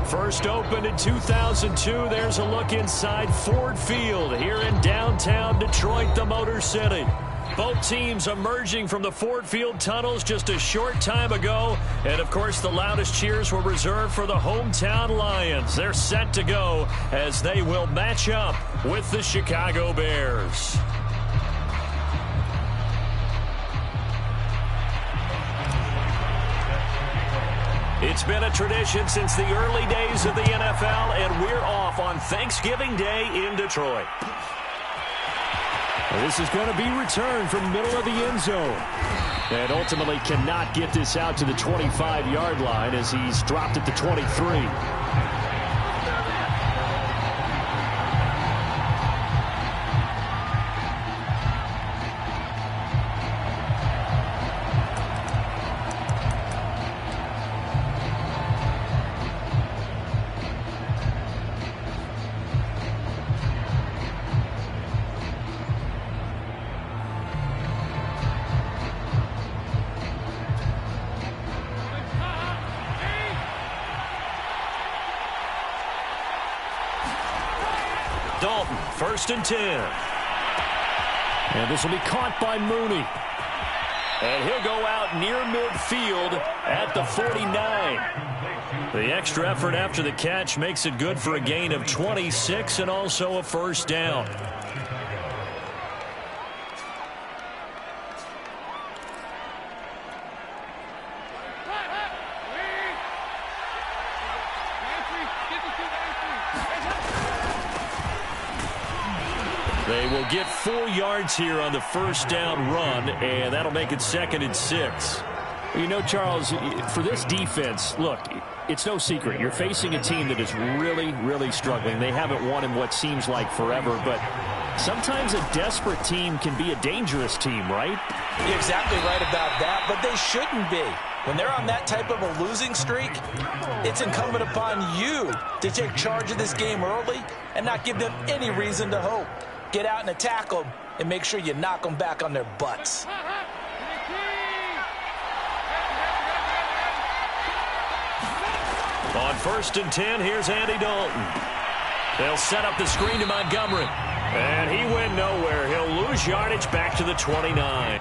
First opened in 2002, there's a look inside Ford Field here in downtown Detroit, the Motor City. Both teams emerging from the Ford Field tunnels just a short time ago. And, of course, the loudest cheers were reserved for the hometown Lions. They're set to go as they will match up with the Chicago Bears. It's been a tradition since the early days of the NFL, and we're off on Thanksgiving Day in Detroit. This is going to be returned from middle of the end zone. And ultimately cannot get this out to the 25-yard line as he's dropped it to 23. Dalton, 1st and 10. And this will be caught by Mooney. And he'll go out near midfield at the 49. The extra effort after the catch makes it good for a gain of 26 and also a first down. They will get 4 yards here on the first down run, and that'll make it 2nd and 6. You know, Charles, for this defense, look, it's no secret. You're facing a team that is really, really struggling. They haven't won in what seems like forever, but sometimes a desperate team can be a dangerous team, right? You're exactly right about that, but they shouldn't be. When they're on that type of a losing streak, it's incumbent upon you to take charge of this game early and not give them any reason to hope. Get out and attack them and make sure you knock them back on their butts. On 1st and 10, here's Andy Dalton. They'll set up the screen to Montgomery. And he went nowhere. He'll lose yardage back to the 29.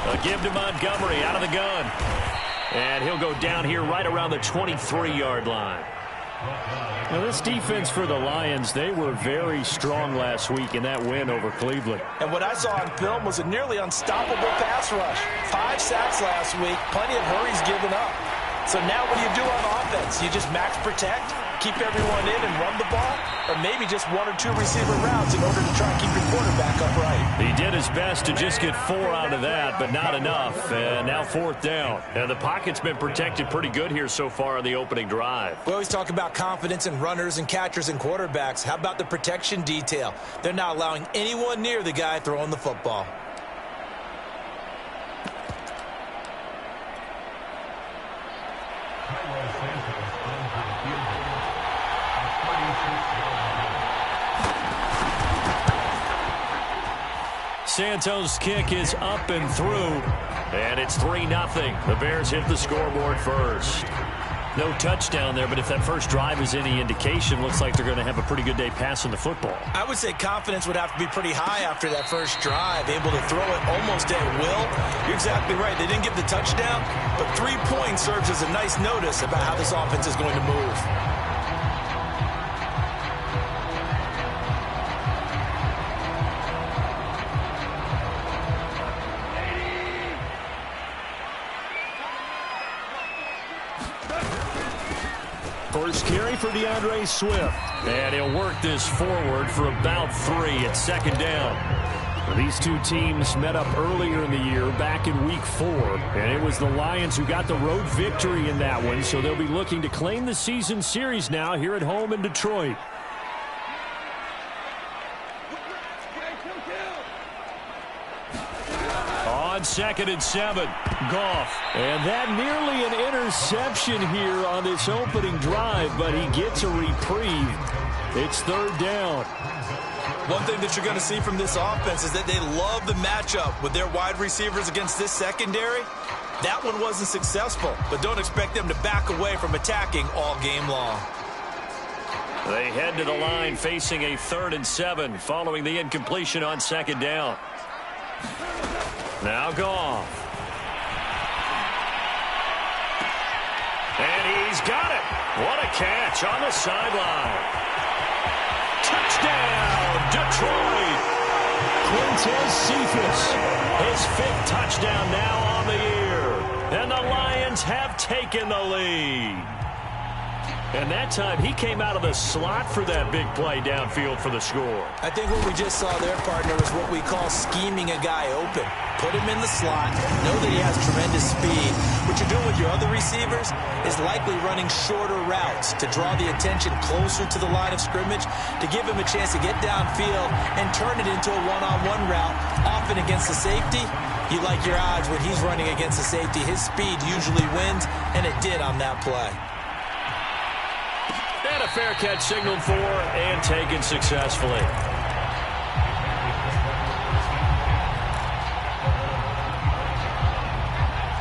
A give to Montgomery out of the gun. And he'll go down here right around the 23-yard line. Now, this defense for the Lions, they were very strong last week in that win over Cleveland. And what I saw on film was a nearly unstoppable pass rush. 5 sacks last week, plenty of hurries given up. So now what do you do on offense? You just max protect, keep everyone in and run the ball, or maybe just 1 or 2 receiver routes in order to try and keep your quarterback upright. He did his best to just get 4 out of that, but not enough. And now 4th down. And the pocket's been protected pretty good here so far on the opening drive. We always talk about confidence in runners and catchers and quarterbacks. How about the protection detail? They're not allowing anyone near the guy throwing the football. Santos' kick is up and through, and it's 3-0. The Bears hit the scoreboard first. No touchdown there, but if that first drive is any indication, looks like they're going to have a pretty good day passing the football. I would say confidence would have to be pretty high after that first drive, able to throw it almost at will. You're exactly right. They didn't get the touchdown, but 3 points serves as a nice notice about how this offense is going to move. First carry for DeAndre Swift. And he'll work this forward for about 3 at second down. These two teams met up earlier in the year, back in Week 4. And it was the Lions who got the road victory in that one, so they'll be looking to claim the season series now here at home in Detroit. On 2nd and 7, Goff. And that nearly an interception here on this opening drive, but he gets a reprieve. It's 3rd down. One thing that you're going to see from this offense is that they love the matchup with their wide receivers against this secondary. That one wasn't successful, but don't expect them to back away from attacking all game long. They head to the line facing a 3rd and 7 following the incompletion on 2nd down. Now Goff. And he's got it. What a catch on the sideline. Touchdown, Detroit. Quintez Cephus, his 5th touchdown now on the year. And the Lions have taken the lead. And that time, he came out of the slot for that big play downfield for the score. I think what we just saw there, partner, is what we call scheming a guy open. Put him in the slot, know that he has tremendous speed. What you're doing with your other receivers is likely running shorter routes to draw the attention closer to the line of scrimmage, to give him a chance to get downfield and turn it into a one-on-one route, often against the safety. You like your odds when he's running against the safety. His speed usually wins, and it did on that play. And a fair catch signaled for and taken successfully.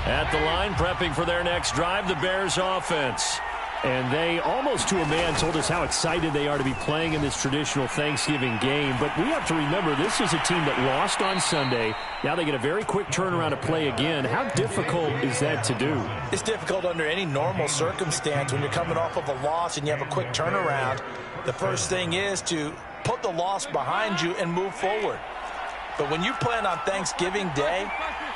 At the line, prepping for their next drive, the Bears offense. And they, almost to a man, told us how excited they are to be playing in this traditional Thanksgiving game. But we have to remember, this is a team that lost on Sunday. Now they get a very quick turnaround to play again. How difficult is that to do? It's difficult under any normal circumstance when you're coming off of a loss and you have a quick turnaround. The first thing is to put the loss behind you and move forward. But when you plan on Thanksgiving Day,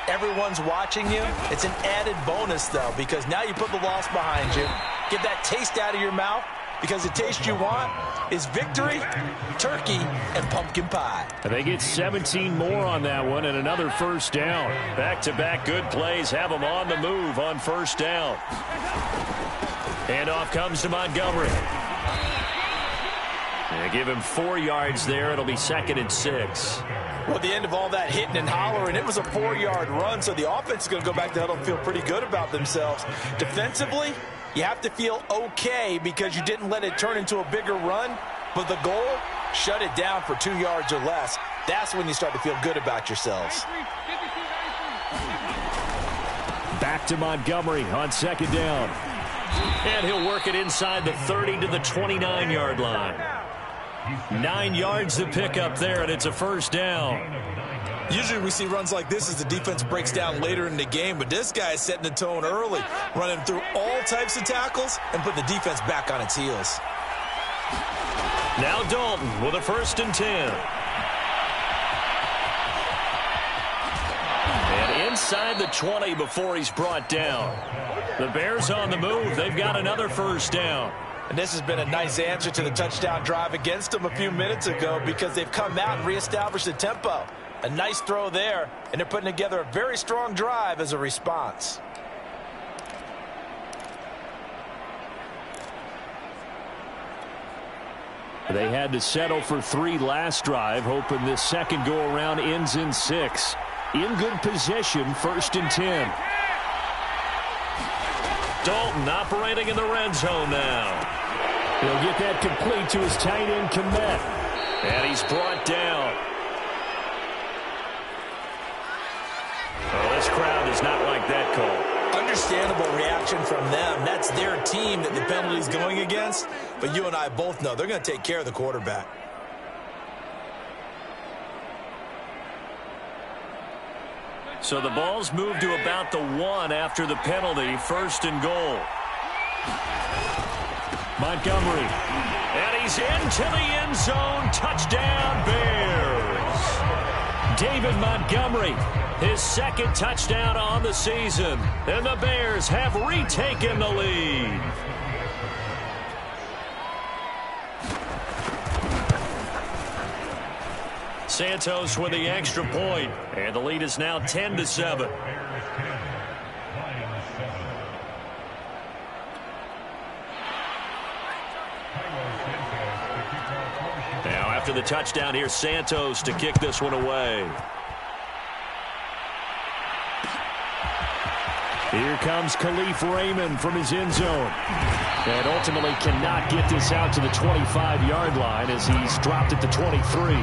everyone's watching you. It's an added bonus, though, because now you put the loss behind you. Get that taste out of your mouth, because the taste you want is victory, turkey, and pumpkin pie. And they get 17 more on that one and another first down. Back-to-back good plays have them on the move on first down. Handoff comes to Montgomery. They give him 4 yards there. It'll be 2nd and 6. Well, at the end of all that hitting and hollering, it was a 4-yard run, so the offense is going to go back to huddle and feel pretty good about themselves. Defensively, you have to feel okay because you didn't let it turn into a bigger run, but the goal, shut it down for 2 yards or less. That's when you start to feel good about yourselves. Back to Montgomery on 2nd down. And he'll work it inside the 30 to the 29-yard line. 9 yards to pick up there, and it's a first down. Usually we see runs like this as the defense breaks down later in the game, but this guy is setting the tone early, running through all types of tackles and put the defense back on its heels. Now Dalton with a 1st and 10. And inside the 20 before he's brought down. The Bears on the move. They've got another first down. And this has been a nice answer to the touchdown drive against them a few minutes ago because they've come out and reestablished the tempo. A nice throw there, and they're putting together a very strong drive as a response. They had to settle for 3 last drive, hoping this second go-around ends in 6. In good position, 1st and 10. Dalton operating in the red zone now. He'll get that complete to his tight end, Kmet. And he's brought down. Oh, this crowd does not like that call. Understandable reaction from them. That's their team that the penalty's going against. But you and I both know they're going to take care of the quarterback. So the ball's moved to about the 1 after the penalty. 1st and goal. Montgomery. And he's into the end zone. Touchdown, Bears. David Montgomery, his 2nd touchdown on the season. And the Bears have retaken the lead. Santos with the extra point, and the lead is now 10-7. Now after the touchdown, here's Santos to kick this one away. Here comes Khalif Raymond from his end zone. And ultimately cannot get this out to the 25-yard line as he's dropped at the 23.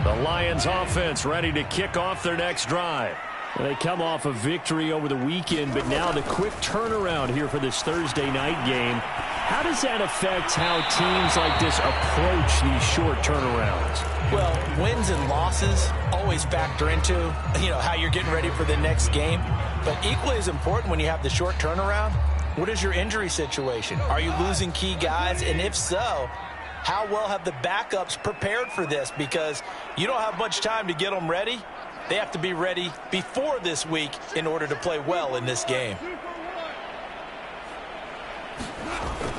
The Lions offense ready to kick off their next drive. They come off a victory over the weekend, but now the quick turnaround here for this Thursday night game. How does that affect how teams like this approach these short turnarounds? Well, wins and losses always factor into, how you're getting ready for the next game. But equally as important when you have the short turnaround, what is your injury situation? Are you losing key guys? And if so, how well have the backups prepared for this? Because you don't have much time to get them ready. They have to be ready before this week in order to play well in this game.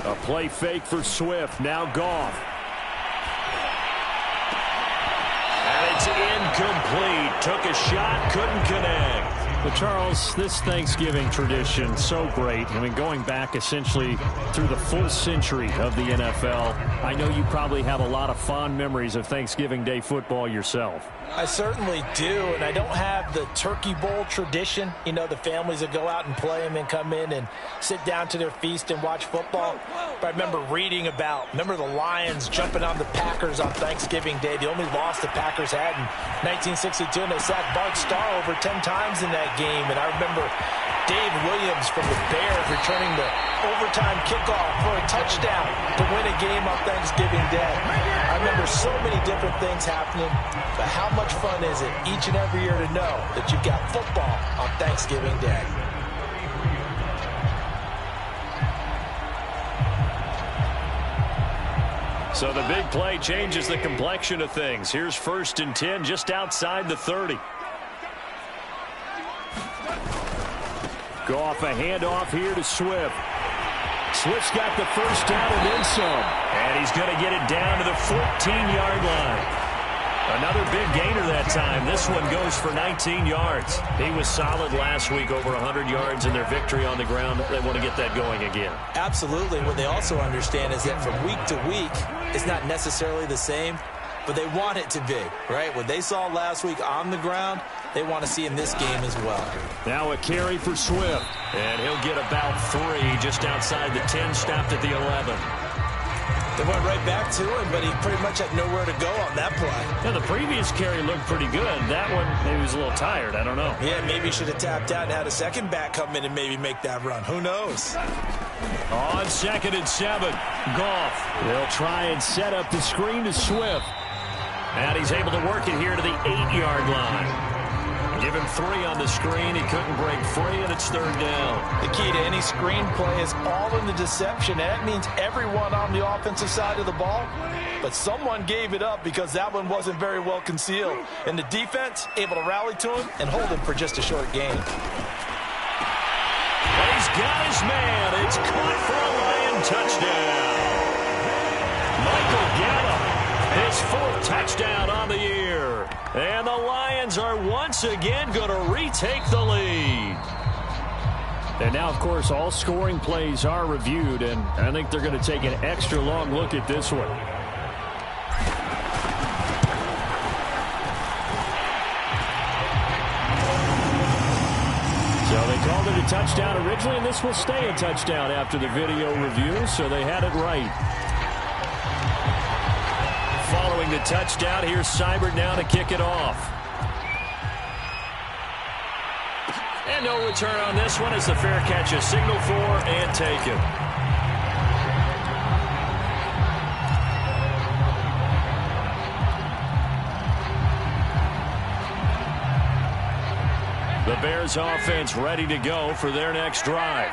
A play fake for Swift. Now Goff. And it's incomplete. Took a shot, couldn't connect. But Charles, this Thanksgiving tradition, so great. I mean, going back essentially through the full century of the NFL, I know you probably have a lot of fond memories of Thanksgiving Day football yourself. I certainly do, and I don't have the Turkey Bowl tradition. The families that go out and play them and come in and sit down to their feast and watch football. But I remember reading remember the Lions jumping on the Packers on Thanksgiving Day. The only loss the Packers had in 1962, and they sacked Bart Starr over 10 times in that game. And I remember Dave Williams from the Bears returning the overtime kickoff for a touchdown to win a game on Thanksgiving Day. I remember so many different things happening, but how much fun is it each and every year to know that you've got football on Thanksgiving Day? So the big play changes the complexion of things. Here's 1st and 10 just outside the 30. Goff, a handoff here to Swift. Swift's got the first down and then some. And he's going to get it down to the 14-yard line. Another big gainer that time. This one goes for 19 yards. He was solid last week, over 100 yards in their victory on the ground. They want to get that going again. Absolutely. What they also understand is that from week to week, it's not necessarily the same, but they want it to be, right? What they saw last week on the ground, they want to see in this game as well. Now a carry for Swift. And he'll get about 3 just outside the 10, stopped at the 11. They went right back to him, but he pretty much had nowhere to go on that play. Yeah, the previous carry looked pretty good. That one, maybe he was a little tired. I don't know. Yeah, maybe he should have tapped out and had a second back come in and maybe make that run. Who knows? On 2nd and 7, Goff. They'll try and set up the screen to Swift. And he's able to work it here to the 8-yard line. Give him 3 on the screen. He couldn't break free, and it's 3rd down. The key to any screen play is all in the deception, and that means everyone on the offensive side of the ball. But someone gave it up because that one wasn't very well concealed. And the defense able to rally to him and hold him for just a short gain. And he's got his man. It's caught for a Lion touchdown. Michael Gallup, his 4th touchdown on the year. And the Lions are once again going to retake the lead. And now, of course, all scoring plays are reviewed, and I think they're going to take an extra long look at this one. So they called it a touchdown originally, and this will stay a touchdown after the video review, so they had it right. Following the touchdown, here's Seibert now to kick it off. And no return on this one as the fair catch is signaled for and taken. The Bears offense ready to go for their next drive.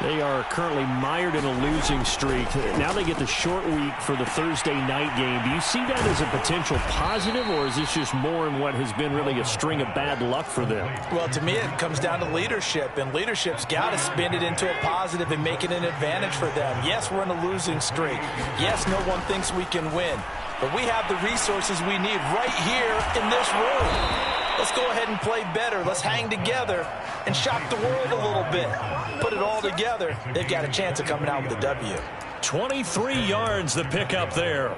They are currently mired in a losing streak. Now they get the short week for the Thursday night game. Do you see that as a potential positive, or is this just more in what has been really a string of bad luck for them? Well, to me, it comes down to leadership, and leadership's got to spin it into a positive and make it an advantage for them. Yes, we're in a losing streak. Yes, no one thinks we can win, but we have the resources we need right here in this room. Let's go ahead and play better. Let's hang together and shock the world a little bit. Put it all together. They've got a chance of coming out with a W. 23 yards the pickup there.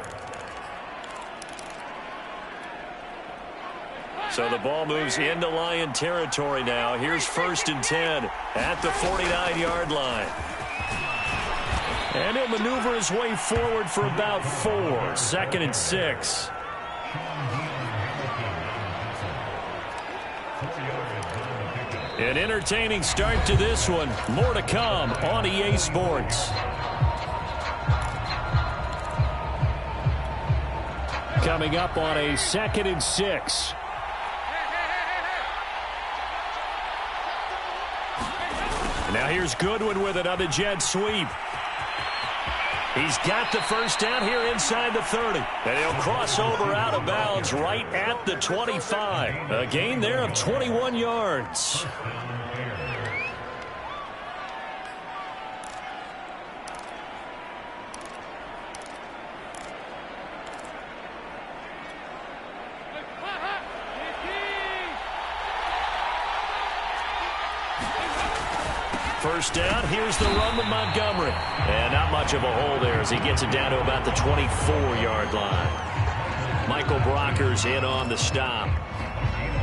So the ball moves into Lion territory now. Here's 1st and 10 at the 49-yard line. And he'll maneuver his way forward for about 4. 2nd and 6. An entertaining start to this one. More to come on EA Sports. Coming up on a 2nd and 6. Now here's Goodwin with it on the jet sweep. He's got the first down here inside the 30. And he'll cross over out of bounds right at the 25. A gain there of 21 yards. First down, here's the run with Montgomery. And not much of a hole there as he gets it down to about the 24-yard line. Michael Brockers in on the stop.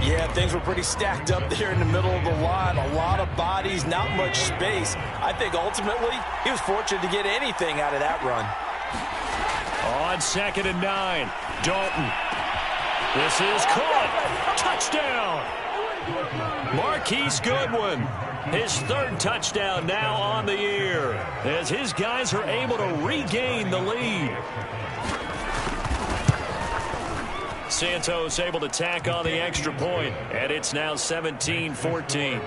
Yeah, things were pretty stacked up there in the middle of the line. A lot of bodies, not much space. I think ultimately he was fortunate to get anything out of that run. On 2nd and 9, Dalton. This is caught. Touchdown. Marquise Goodwin. His 3rd touchdown now on the year as his guys are able to regain the lead. Santos able to tack on the extra point, and it's now 17-14.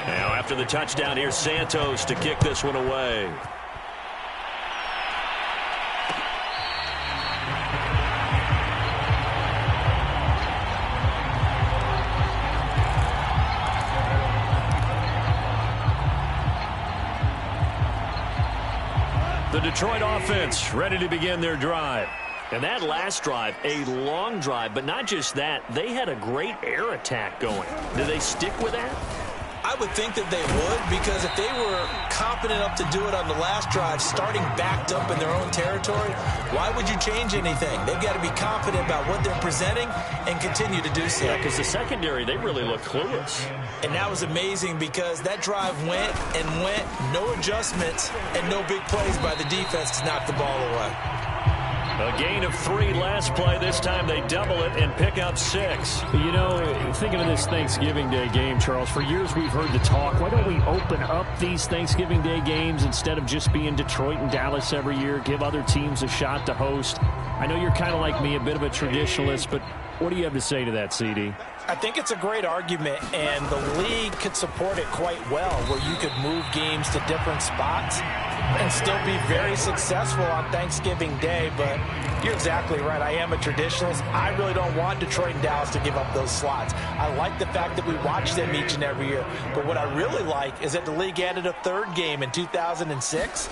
Now after the touchdown, here's Santos to kick this one away. The Detroit offense ready to begin their drive. And that last drive, a long drive, but not just that. They had a great air attack going. Do they stick with that? I would think that they would, because if they were competent enough to do it on the last drive, starting backed up in their own territory, why would you change anything? They've got to be confident about what they're presenting and continue to do so. Yeah, because the secondary, they really look clueless. And that was amazing because that drive went and went, no adjustments, and no big plays by the defense to knock the ball away. A gain of 3 last play. This time they double it and pick up 6. You know, thinking of this Thanksgiving Day game, Charles, for years we've heard the talk, why don't we open up these Thanksgiving Day games instead of just being Detroit and Dallas every year, give other teams a shot to host? I know you're kind of like me, a bit of a traditionalist, but what do you have to say to that, CD? I think it's a great argument, and the league could support it quite well, where you could move games to different spots and still be very successful on Thanksgiving Day. But you're exactly right. I am a traditionalist. I really don't want Detroit and Dallas to give up those slots. I like the fact that we watch them each and every year. But what I really like is that the league added a 3rd game in 2006.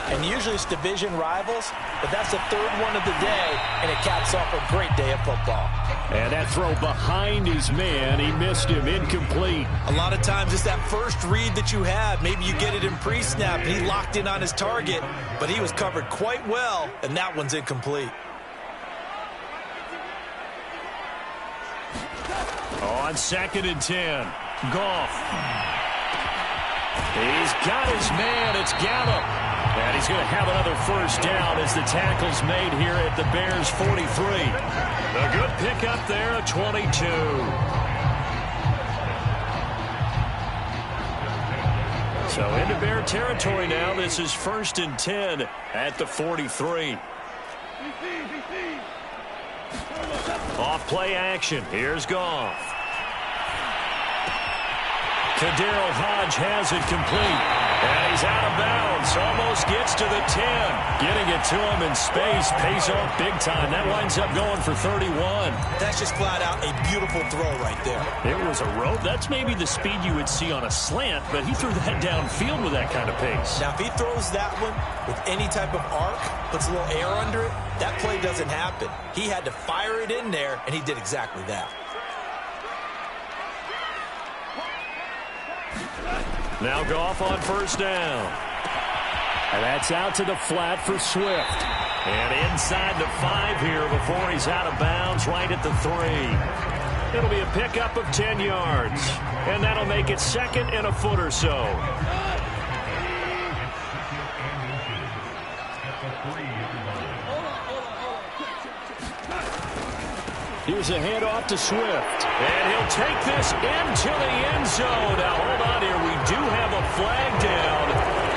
And usually it's division rivals, but that's the 3rd one of the day, and it caps off a great day of football. And that throw behind his man, he missed him, incomplete. A lot of times it's that first read that you have. Maybe you get it in pre-snap, and he locked in on his target, but he was covered quite well, and that one's incomplete. On 2nd and 10, Goff. He's got his man. It's Gallup. And he's going to have another first down as the tackle's made here at the Bears' 43. A good pickup there, a 22. So into Bear territory now. This is 1st and 10 at the 43. Off play action. Here's Goff. Kadarrell Hodge has it complete. And he's out of bounds. Almost gets to the 10. Getting it to him in space. Pays off big time. That winds up going for 31. That's just flat out a beautiful throw right there. It was a rope. That's maybe the speed you would see on a slant, but he threw that downfield with that kind of pace. Now, if he throws that one with any type of arc, puts a little air under it, that play doesn't happen. He had to fire it in there, and he did exactly that. Now Goff on first down. And that's out to the flat for Swift. And inside the 5 here before he's out of bounds right at the 3. It'll be a pickup of 10 yards. And that'll make it second and a foot or so. Here's a handoff to Swift. And he'll take this into the end zone. Now, hold on here. We do have a flag down.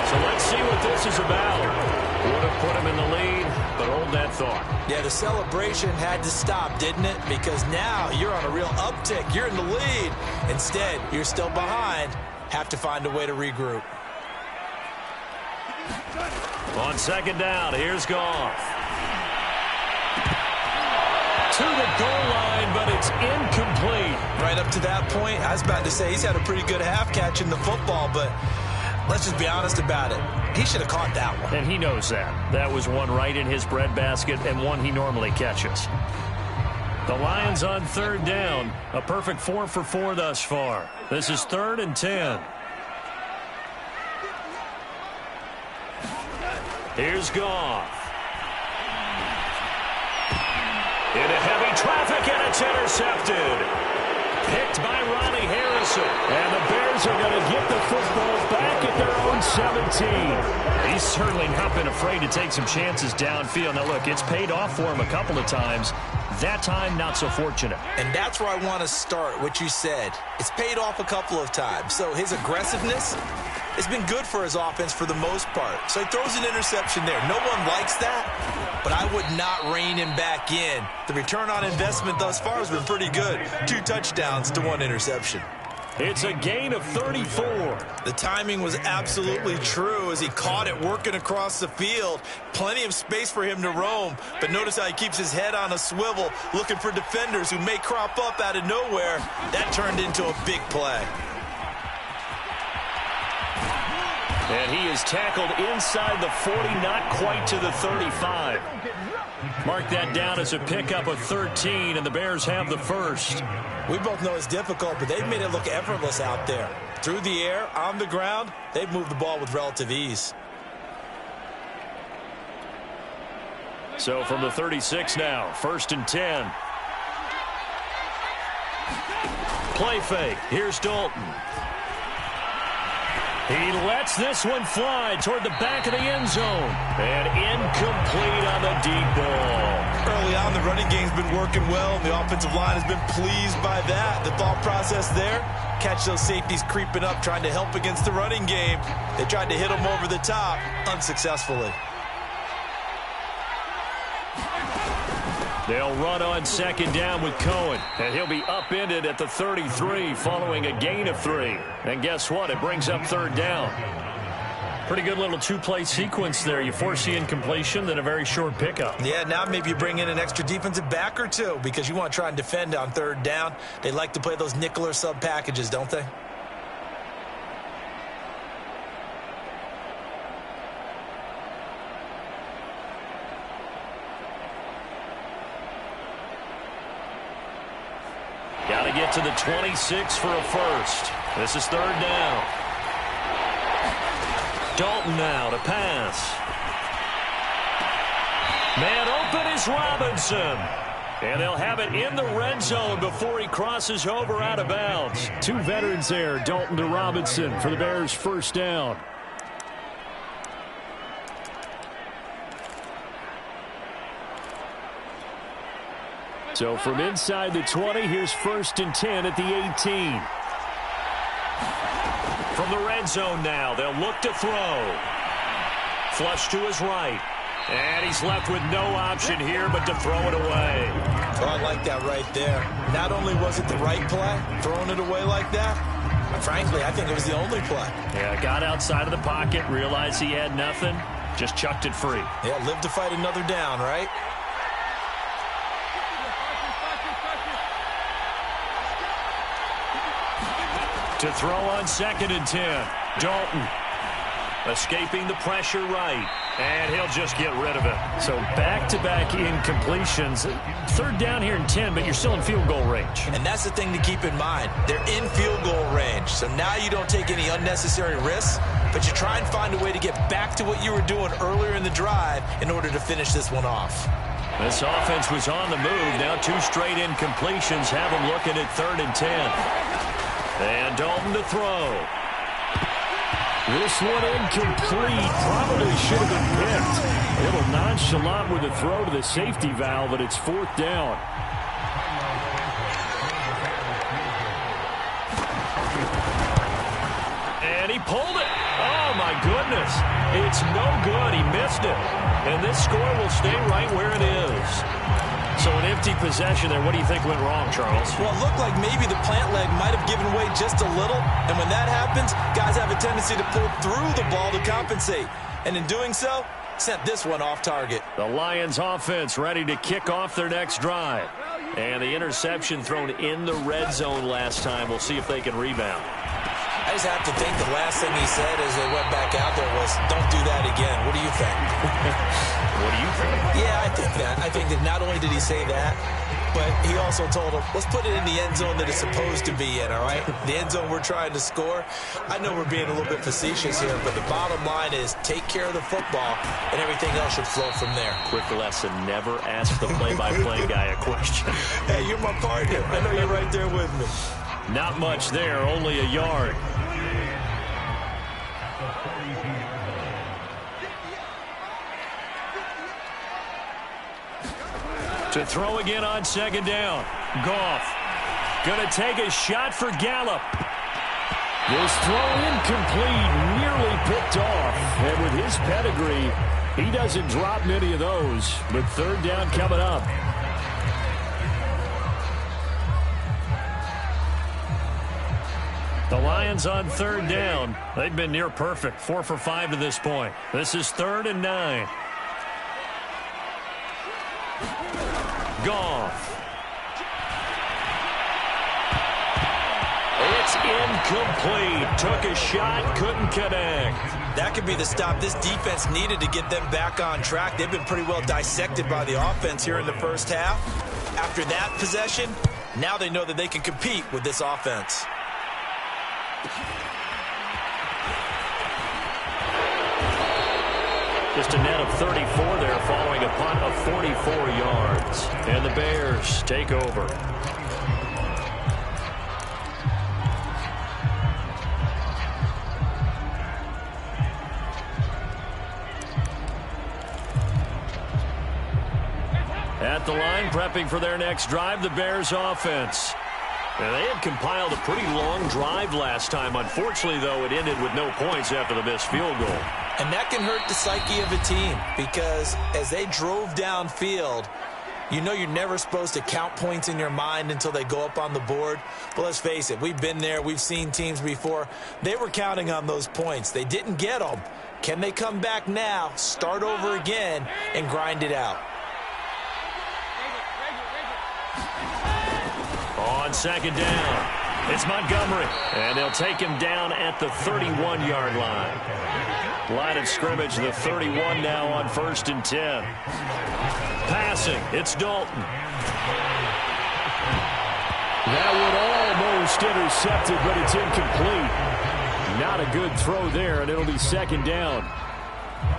So let's see what this is about. Would have put him in the lead, but hold that thought. Yeah, the celebration had to stop, didn't it? Because now you're on a real uptick. You're in the lead. Instead, you're still behind. Have to find a way to regroup. On second down, here's Goff. To the goal line, but it's incomplete. Right up to that point, I was about to say he's had a pretty good half catching the football, but let's just be honest about it. He should have caught that one. And he knows that. That was one right in his breadbasket and one he normally catches. The Lions on third down. A perfect 4 for 4 thus far. This is 3rd and 10. Here's Goff. Into heavy traffic, and it's intercepted. Picked by Ronnie Harrison. And the Bears are going to get the football back at their own 17. He's certainly not been afraid to take some chances downfield. Now, look, it's paid off for him a couple of times. That time, not so fortunate. And that's where I want to start, what you said. It's paid off a couple of times. So his aggressiveness has been good for his offense for the most part. So he throws an interception there. No one likes that, but I would not rein him back in. The return on investment thus far has been pretty good. 2 touchdowns to 1 interception. It's a gain of 34. The timing was absolutely true as he caught it working across the field. Plenty of space for him to roam, but notice how he keeps his head on a swivel, looking for defenders who may crop up out of nowhere. That turned into a big play. And he is tackled inside the 40, not quite to the 35. Mark that down as a pickup of 13, and the Bears have the first. We both know it's difficult, but they've made it look effortless out there. Through the air, on the ground, they've moved the ball with relative ease. So from the 36 now, 1st and 10. Play fake. Here's Dalton. He lets this one fly toward the back of the end zone. And incomplete on the deep ball. Early on, the running game's been working well, and the offensive line has been pleased by that. The thought process there, catch those safeties creeping up, trying to help against the running game. They tried to hit them over the top, unsuccessfully. They'll run on 2nd down with Cohen, and he'll be upended at the 33 following a gain of 3. And guess what? It brings up 3rd down. Pretty good little 2-play sequence there. You force the incompletion, then a very short pickup. Yeah, now maybe you bring in an extra defensive back or 2 because you want to try and defend on 3rd down. They like to play those nickel or sub packages, don't they? Got to get to the 26 for a first. This is 3rd down. Dalton now to pass. Man open is Robinson. And they'll have it in the red zone before he crosses over out of bounds. 2 veterans there, Dalton to Robinson for the Bears' 1st down. So from inside the 20, here's 1st and 10 at the 18. From the red zone now, they'll look to throw. Flush to his right. And he's left with no option here but to throw it away. Oh, I like that right there. Not only was it the right play, throwing it away like that, frankly, I think it was the only play. Yeah, got outside of the pocket, realized he had nothing, just chucked it free. Yeah, live to fight another down, right? To throw on 2nd and 10. Dalton escaping the pressure right. And he'll just get rid of it. So back-to-back incompletions. 3rd down here and 10, but you're still in field goal range. And that's the thing to keep in mind. They're in field goal range. So now you don't take any unnecessary risks, but you try and find a way to get back to what you were doing earlier in the drive in order to finish this one off. This offense was on the move. Now 2 straight incompletions have them looking at 3rd and 10. And Dalton to throw. This one incomplete. Probably should have been picked. A little nonchalant with the throw to the safety valve, but it's 4th down. And he pulled it. Oh, my goodness. It's no good. He missed it. And this score will stay right where it is. So an empty possession there. What do you think went wrong, Charles? Well, it looked like maybe the plant leg might have given way just a little. And when that happens, guys have a tendency to pull through the ball to compensate. And in doing so, sent this one off target. The Lions offense ready to kick off their next drive. And the interception thrown in the red zone last time. We'll see if they can rebound. I just have to think the last thing he said as they went back out there was, don't do that again. What do you think? What do you think? Yeah, I think that. I think that not only did he say that, but he also told him, let's put it in the end zone that it's supposed to be in, all right? The end zone we're trying to score. I know we're being a little bit facetious here, but the bottom line is take care of the football, and everything else should flow from there. Quick lesson, never ask the play-by-play guy a question. Hey, you're my partner. I know you're right there with me. Not much there, only a yard. To throw again on 2nd down. Goff going to take a shot for Gallup. This throw incomplete, nearly picked off. And with his pedigree, he doesn't drop many of those. But 3rd down coming up. The Lions on 3rd down. They've been near perfect. 4 for 5 to this point. This is 3rd and 9. Goff. It's incomplete. Took a shot, couldn't connect. That could be the stop this defense needed to get them back on track. They've been pretty well dissected by the offense here in the first half. After that possession, now they know that they can compete with this offense. Just a net of 34 there following a punt of 44 yards. And the Bears take over. At the line, prepping for their next drive, the Bears offense. Now, they had compiled a pretty long drive last time. Unfortunately, though, it ended with no points after the missed field goal. And that can hurt the psyche of a team because as they drove downfield, you know you're never supposed to count points in your mind until they go up on the board. But let's face it, we've been there. We've seen teams before. They were counting on those points. They didn't get them. Can they come back now, start over again, and grind it out? On 2nd down, it's Montgomery. And they'll take him down at the 31-yard line. Line of scrimmage, the 31 now on 1st and 10. Passing, it's Dalton. That one almost intercepted, but it's incomplete. Not a good throw there, and it'll be 2nd down.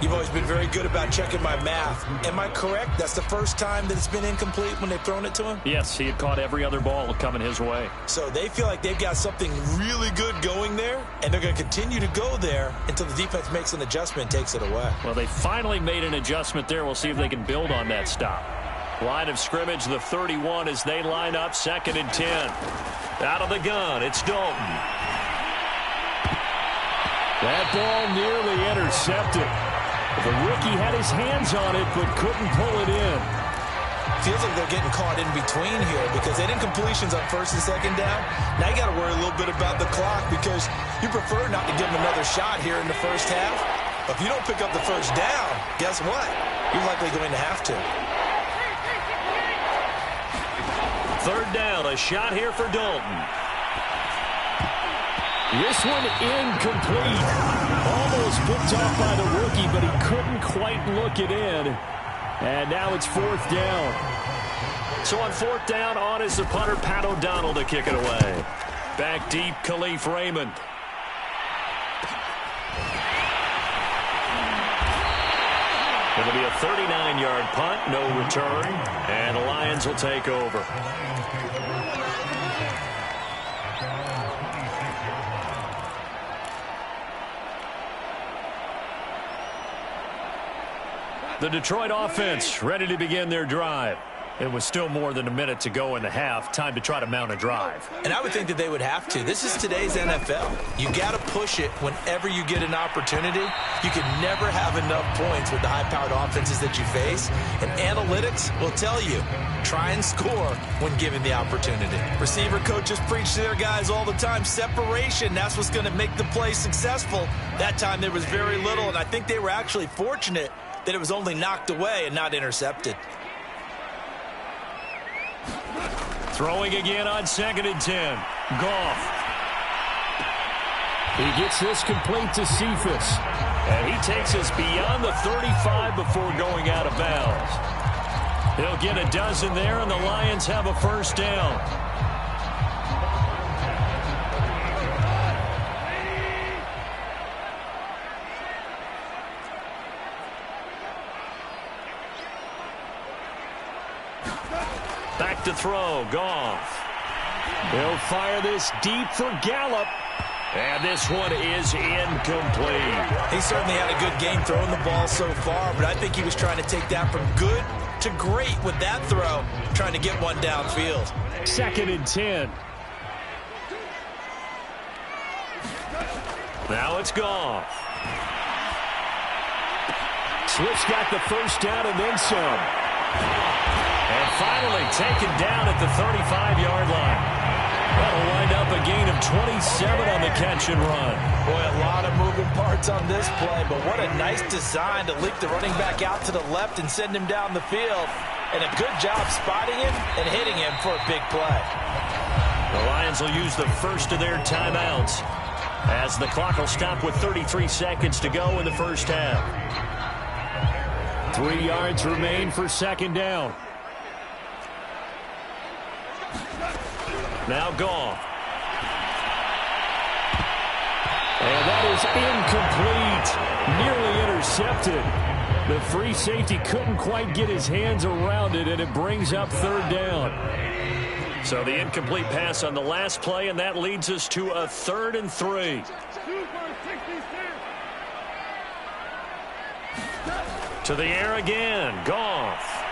You've always been very good about checking my math. Am I correct? That's the first time that it's been incomplete when they've thrown it to him? Yes, he had caught every other ball coming his way. So they feel like they've got something really good going there, and they're going to continue to go there until the defense makes an adjustment and takes it away. Well, they finally made an adjustment there. We'll see if they can build on that stop. Line of scrimmage, the 31 as they line up, 2nd and 10. Out of the gun, it's Dalton. That ball nearly intercepted. The rookie had his hands on it, but couldn't pull it in. Feels like they're getting caught in between here because they didn't completions on first and second down. Now you got to worry a little bit about the clock because you prefer not to give them another shot here in the first half. But if you don't pick up the first down, guess what? You're likely going to have to. Third down, a shot here for Dalton. This one incomplete. Almost picked off by the rookie, but he couldn't quite look it in. And now it's fourth down. So on fourth down, on is the punter, Pat O'Donnell, to kick it away. Back deep, Khalif Raymond. It'll be a 39-yard punt, no return, and the Lions will take over. The Detroit offense ready to begin their drive. It was still more than a minute to go in the half. Time to try to mount a drive. And I would think that they would have to. This is today's NFL. You got to push it whenever you get an opportunity. You can never have enough points with the high-powered offenses that you face. And analytics will tell you, try and score when given the opportunity. Receiver coaches preach to their guys all the time. Separation, that's what's going to make the play successful. That time there was very little, and I think they were actually fortunate that it was only knocked away and not intercepted. Throwing again on 2nd and 10. Goff. He gets this complete to Cephas. And he takes us beyond the 35 before going out of bounds. He'll get a dozen there, and the Lions have a first down. Back to throw, Goff. They'll fire this deep for Gallup. And this one is incomplete. He certainly had a good game throwing the ball so far, but I think he was trying to take that from good to great with that throw, trying to get one downfield. 2nd and 10. Now it's Goff. Swift's got the first down and then some. And finally taken down at the 35-yard line. That'll wind up a gain of 27 on the catch and run. Boy, a lot of moving parts on this play, but what a nice design to leak the running back out to the left and send him down the field. And a good job spotting him and hitting him for a big play. The Lions will use the first of their timeouts as the clock will stop with 33 seconds to go in the first half. 3 yards remain for 2nd down. Now Goff. And that is incomplete. Nearly intercepted. The free safety couldn't quite get his hands around it, and it brings up 3rd down. So the incomplete pass on the last play, and that leads us to a 3rd and 3. To the air again, Goff.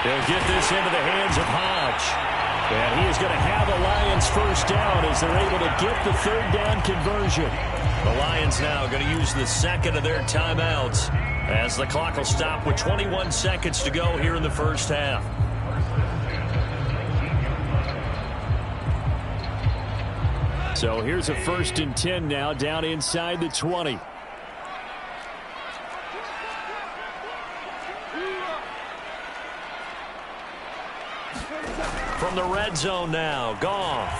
They'll get this into the hands of Hodge. And he is going to have a Lions first down as they're able to get the 3rd down conversion. The Lions now going to use the second of their timeouts as the clock will stop with 21 seconds to go here in the first half. So here's a 1st and 10 now down inside the 20. From the red zone now, Goff.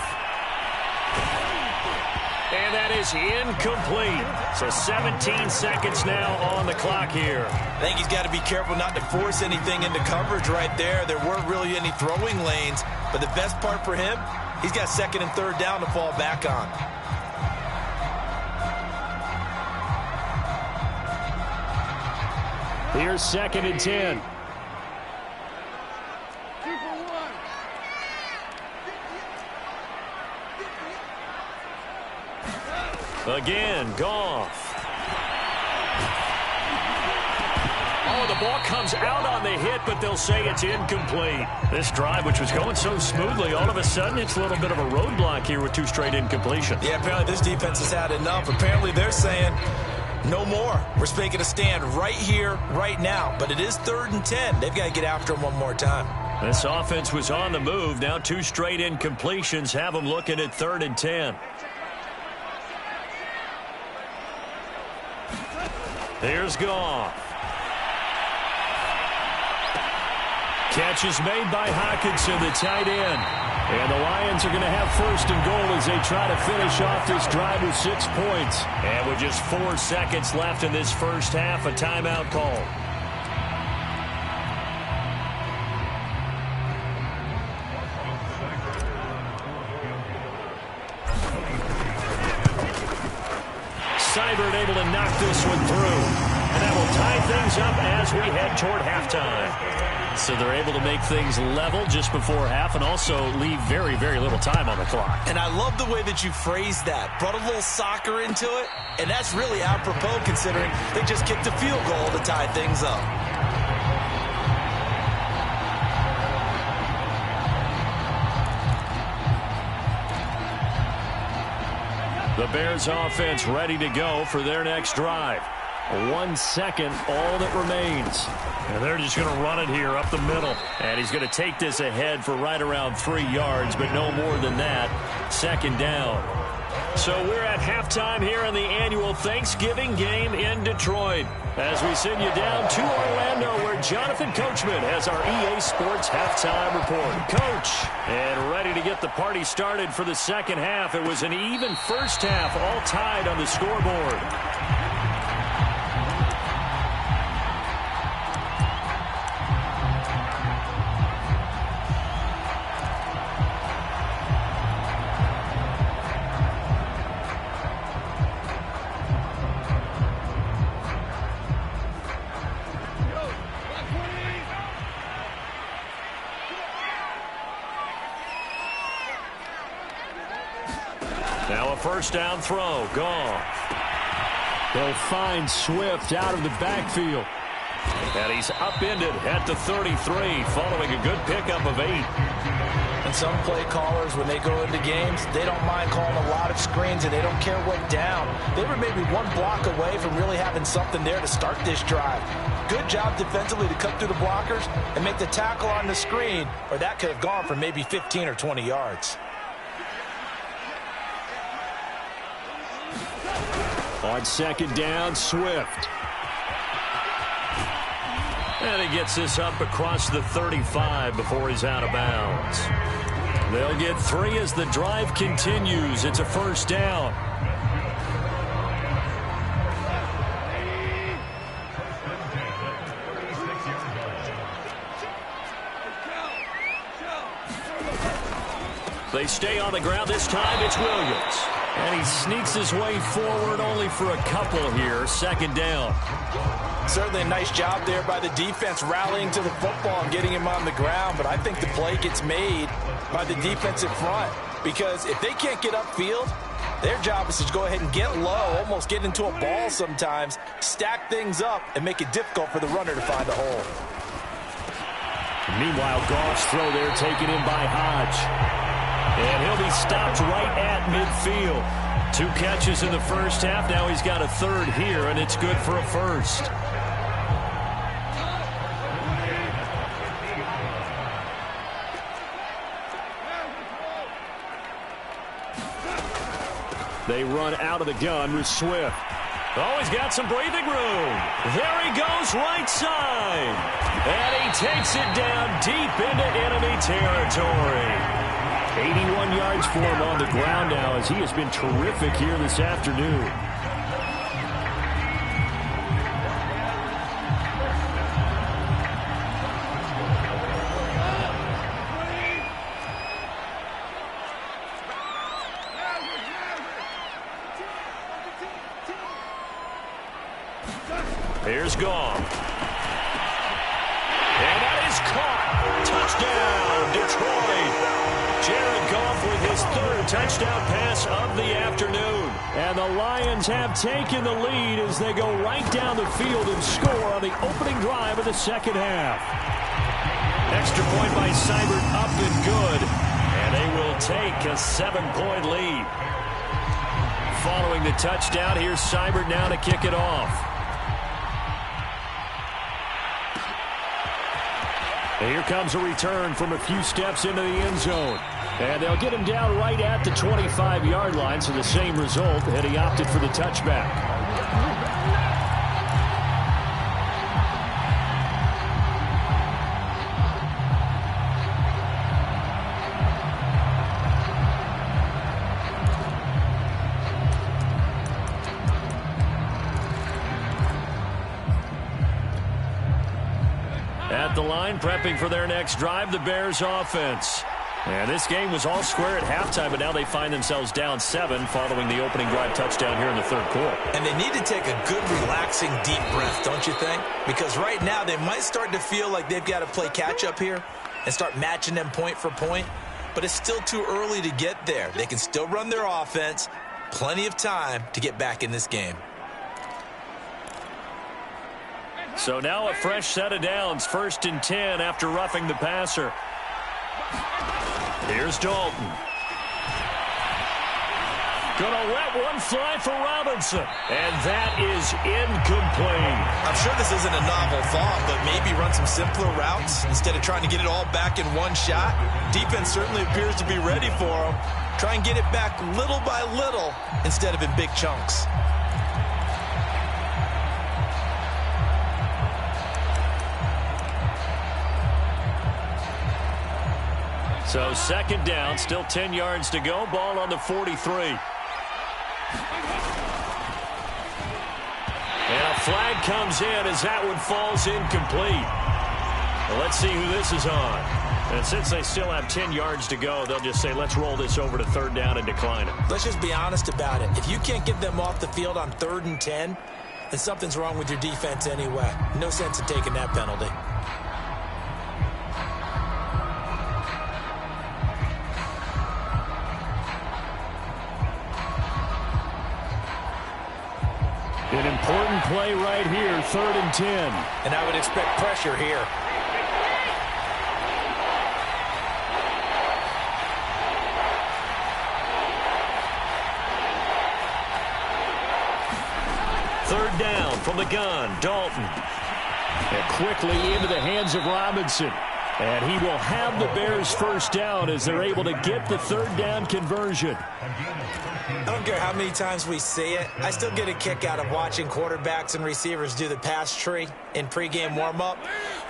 And that is incomplete. So 17 seconds now on the clock here. I think he's got to be careful not to force anything into coverage right there. There weren't really any throwing lanes. But the best part for him, he's got 2nd and 3rd down to fall back on. Here's 2nd and 10. Again, Goff. Oh, the ball comes out on the hit, but they'll say it's incomplete. This drive, which was going so smoothly, all of a sudden it's a little bit of a roadblock here with 2 straight incompletions. Yeah, apparently this defense has had enough. Apparently they're saying, No more. We're making a stand right here, right now. But it is 3rd and 10. They've got to get after him one more time. This offense was on the move. Now 2 straight incompletions have them looking at 3rd and 10. Here's Goff. Catch is made by Hockenson, the tight end. And the Lions are going to have 1st and goal as they try to finish off this drive with 6 points. And with just 4 seconds left in this first half, a timeout call. Seibert able to knock this one through. And that will tie things up as we head toward halftime. So they're able to make things level just before half and also leave very, very little time on the clock. And I love the way that you phrased that. Brought a little soccer into it. And that's really apropos considering they just kicked a field goal to tie things up. The Bears offense ready to go for their next drive. 1 second, all that remains. And they're just going to run it here up the middle. And he's going to take this ahead for right around 3 yards, but no more than that. 2nd down. So we're at halftime here in the annual Thanksgiving game in Detroit. As we send you down to Orlando, where Jonathan Coachman has our EA Sports halftime report. Coach, and ready to get the party started for the second half. It was an even first half, all tied on the scoreboard. Now a first down throw. Goff. They'll find Swift out of the backfield. And he's upended at the 33 following a good pickup of 8. And some play callers, when they go into games, they don't mind calling a lot of screens and they don't care what down. They were maybe 1 block away from really having something there to start this drive. Good job defensively to cut through the blockers and make the tackle on the screen, or that could have gone for maybe 15 or 20 yards. On 2nd down, Swift. And he gets this up across the 35 before he's out of bounds. They'll get 3 as the drive continues. It's a first down. They stay on the ground. This time it's Williams. And he sneaks his way forward only for a couple here. 2nd down. Certainly a nice job there by the defense rallying to the football and getting him on the ground. But I think the play gets made by the defensive front. Because if they can't get upfield, their job is to go ahead and get low, almost get into a ball sometimes, stack things up, and make it difficult for the runner to find a hole. Meanwhile, Goff's throw there taken in by Hodge. And he'll be stopped right at midfield. 2 catches in the first half. Now he's got a 3rd here, and it's good for a 1st. They run out of the gun with Swift. Oh, he's got some breathing room. There he goes, right side. And he takes it down deep into enemy territory. 81 yards for him on the ground now as he has been terrific here this afternoon. Here's Goff. And that is caught. Touchdown, Detroit. Jared Goff with his 3rd touchdown pass of the afternoon. And the Lions have taken the lead as they go right down the field and score on the opening drive of the second half. Extra point by Seibert up and good. And they will take a 7-point lead. Following scoring the touchdown. Here's Seibert now to kick it off. And here comes a return from a few steps into the end zone. And they'll get him down right at the 25-yard line, so the same result, and he opted for the touchback. At the line, prepping for their next drive, the Bears offense. And this game was all square at halftime, but now they find themselves down 7 following the opening drive touchdown here in the third quarter. And they need to take a good, relaxing, deep breath, don't you think? Because right now they might start to feel like they've got to play catch-up here and start matching them point for point. But it's still too early to get there. They can still run their offense. Plenty of time to get back in this game. So now a fresh set of downs, 1st and 10 after roughing the passer. Here's Dalton. Gonna let one fly for Robinson. And that is incomplete. I'm sure this isn't a novel thought, but maybe run some simpler routes instead of trying to get it all back in one shot. Defense certainly appears to be ready for them. Try and get it back little by little instead of in big chunks. So 2nd down, still 10 yards to go. Ball on the 43. And a flag comes in as that one falls incomplete. Well, let's see who this is on. And since they still have 10 yards to go, they'll just say, let's roll this over to 3rd down and decline it. Let's just be honest about it. If you can't get them off the field on 3rd and 10, then something's wrong with your defense anyway. No sense in taking that penalty. An important play right here, 3rd and 10. And I would expect pressure here. Third down from the gun, Dalton. And quickly into the hands of Robinson. And he will have the Bears' 1st down as they're able to get the 3rd down conversion. I don't care how many times we see it. I still get a kick out of watching quarterbacks and receivers do the pass tree in pregame warm-up.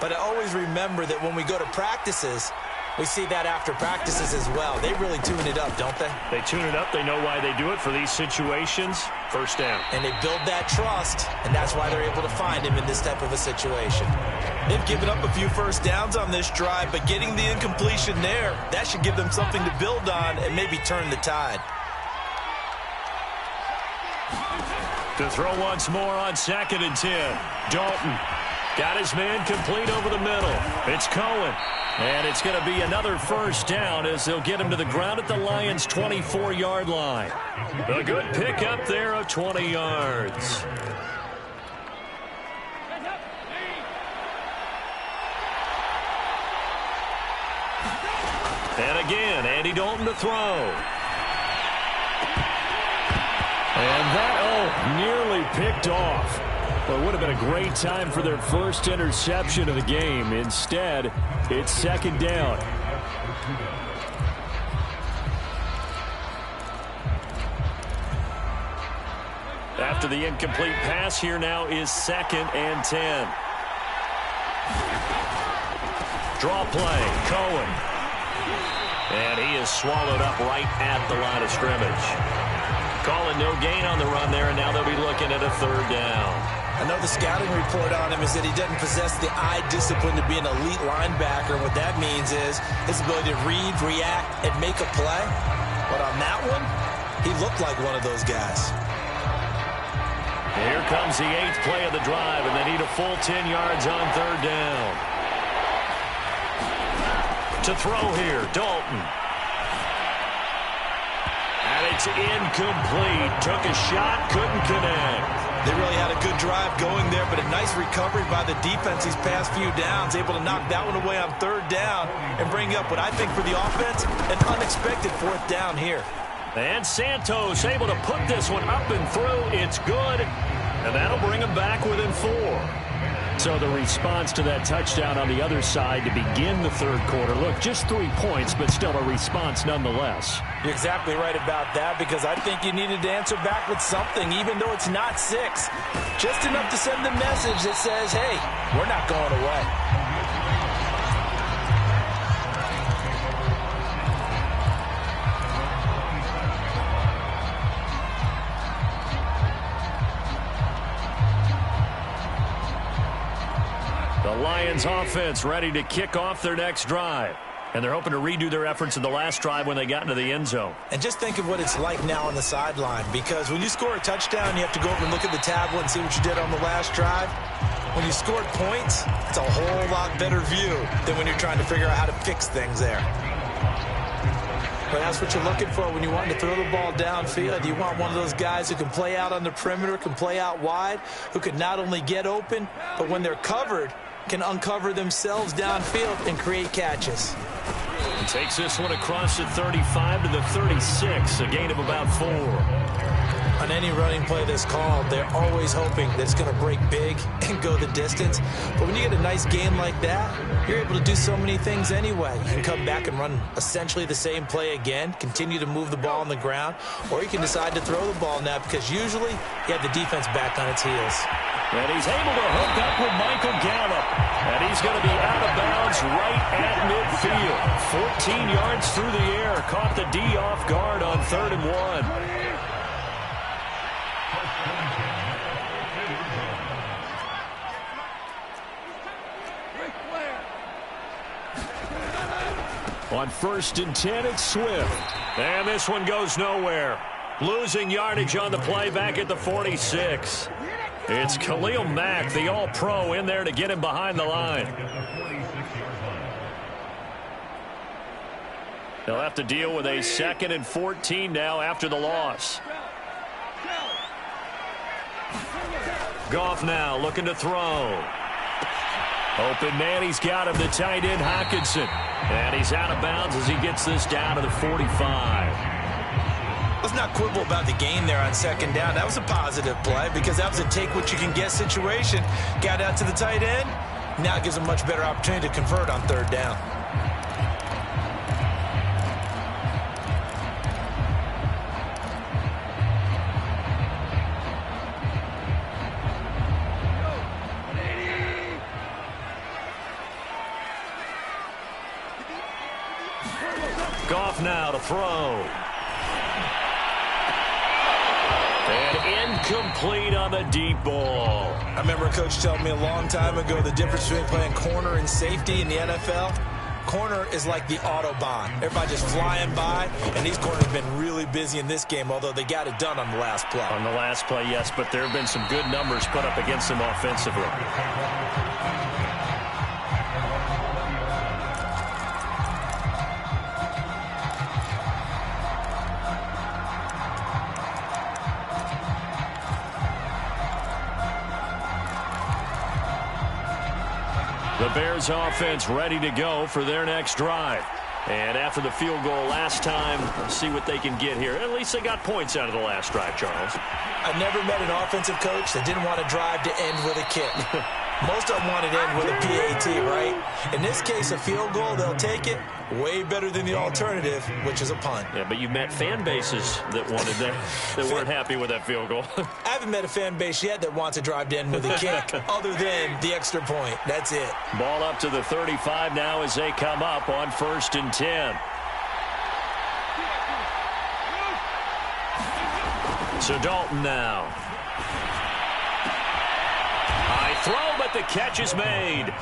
But I always remember that when we go to practices, we see that after practices as well. They really tune it up, don't they? They tune it up. They know why they do it for these situations. 1st down. And they build that trust, and that's why they're able to find him in this type of a situation. They've given up a few 1st downs on this drive, but getting the incompletion there, that should give them something to build on and maybe turn the tide. To throw once more on 2nd and 10. Dalton got his man complete over the middle. It's Cohen. And it's going to be another 1st down as they'll get him to the ground at the Lions' 24-yard line. A good pickup there of 20 yards. And again, Andy Dalton to throw. And that, nearly picked off. Well, it would have been a great time for their 1st interception of the game. Instead, it's 2nd down. After the incomplete pass, here now is 2nd and 10. Draw play, Cohen. And he is swallowed up right at the line of scrimmage. Calling no gain on the run there, and now they'll be looking at a 3rd down. I know the scouting report on him is that he doesn't possess the eye discipline to be an elite linebacker. What that means is his ability to read, react, and make a play. But on that one, he looked like one of those guys. Here comes the 8th play of the drive, and they need a full 10 yards on 3rd down. To throw here, Dalton. And it's incomplete. Took a shot, couldn't connect. They really had a good drive going there, but a nice recovery by the defense these past few downs, able to knock that one away on 3rd down and bring up what I think for the offense, an unexpected 4th down here. And Santos able to put this one up and through. It's good. And that'll bring him back within 4. So the response to that touchdown on the other side to begin the third quarter. Look, just 3 points, but still a response nonetheless. You're exactly right about that, because I think you needed to answer back with something, even though it's not 6. Just enough to send the message that says, hey, we're not going away. The Lions offense ready to kick off their next drive. And they're hoping to redo their efforts in the last drive when they got into the end zone. And just think of what it's like now on the sideline, because when you score a touchdown, you have to go over and look at the tablet and see what you did on the last drive. When you scored points, it's a whole lot better view than when you're trying to figure out how to fix things there. But that's what you're looking for when you want to throw the ball downfield. You want one of those guys who can play out on the perimeter, can play out wide, who can not only get open, but when they're covered, can uncover themselves downfield and create catches. He takes this one across the 35 to the 36, a gain of about 4. On any running play that's called, they're always hoping that it's going to break big and go the distance. But when you get a nice game like that, you're able to do so many things anyway. You can come back and run essentially the same play again, continue to move the ball on the ground, or you can decide to throw the ball now, because usually you have the defense back on its heels. And he's able to hook up with Michael Gallup. And he's going to be out of bounds right at midfield. 14 yards through the air. Caught the D off guard on 3rd and 1. On 1st and 10, it's Swift. And this one goes nowhere. Losing yardage on the play back at the 46. It's Khalil Mack, the all-pro, in there to get him behind the line. They'll have to deal with a 2nd and 14 now after the loss. Goff now looking to throw. Open man, he's got him, the tight end Hockenson. And he's out of bounds as he gets this down to the 45. Let's not quibble about the gain there on 2nd down. That was a positive play, because that was a take-what-you-can-get situation. Got out to the tight end. Now it gives him a much better opportunity to convert on 3rd down. Goff now to throw. And incomplete on the deep ball. I remember a coach telling me a long time ago the difference between playing corner and safety in the NFL. Corner is like the Autobahn. Everybody just flying by, and these corners have been really busy in this game, although they got it done on the last play. On the last play, yes, but there have been some good numbers put up against them offensively. The Bears offense ready to go for their next drive. And after the field goal last time, let's see what they can get here. At least they got points out of the last drive, Charles. I've never met an offensive coach that didn't want to drive to end with a kick. Most of them want it to end with a PAT, right? In this case, a field goal, they'll take it. Way better than the alternative, which is a punt. Yeah, but you've met fan bases that wanted that, that weren't happy with that field goal. I haven't met a fan base yet that wants to drive to end with a kick other than the extra point. That's it. Ball up to the 35 now as they come up on 1st and 10. So Dalton now. High throw, but the catch is made.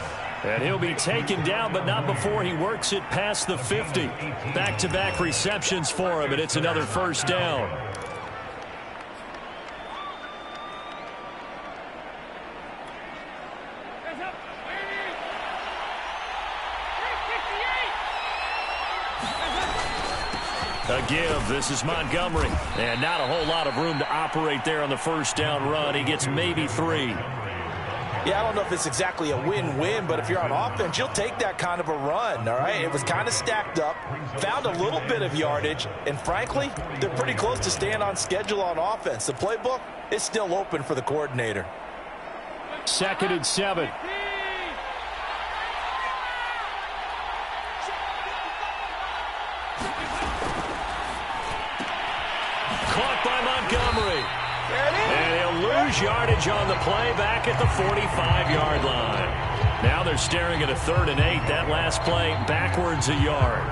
And he'll be taken down, but not before he works it past the 50. Back-to-back receptions for him, and it's another 1st down. A give. This is Montgomery. And not a whole lot of room to operate there on the 1st down run. He gets maybe 3. Yeah, I don't know if it's exactly a win-win, but if you're on offense, you'll take that kind of a run, all right? It was kind of stacked up, found a little bit of yardage, and frankly, they're pretty close to staying on schedule on offense. The playbook is still open for the coordinator. 2nd and 7. Caught by Montgomery. And he'll lose yardage on the play back at the 45-yard line. Now they're staring at a 3rd and 8. That last play backwards a yard.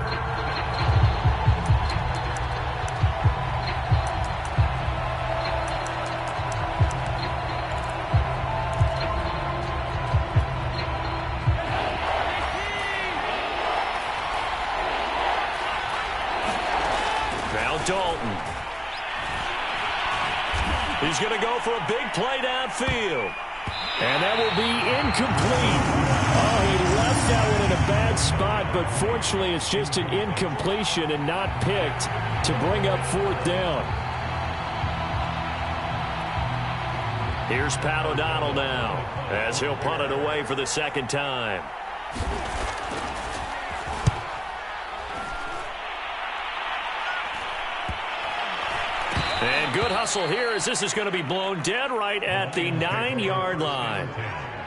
Now Dalton. He's going to go for a big play downfield. And that will be incomplete. Oh, he left that one in a bad spot, but fortunately it's just an incompletion and not picked to bring up 4th down. Here's Pat O'Donnell now as he'll punt it away for the 2nd time. And good hustle here as this is going to be blown dead right at the 9-yard line.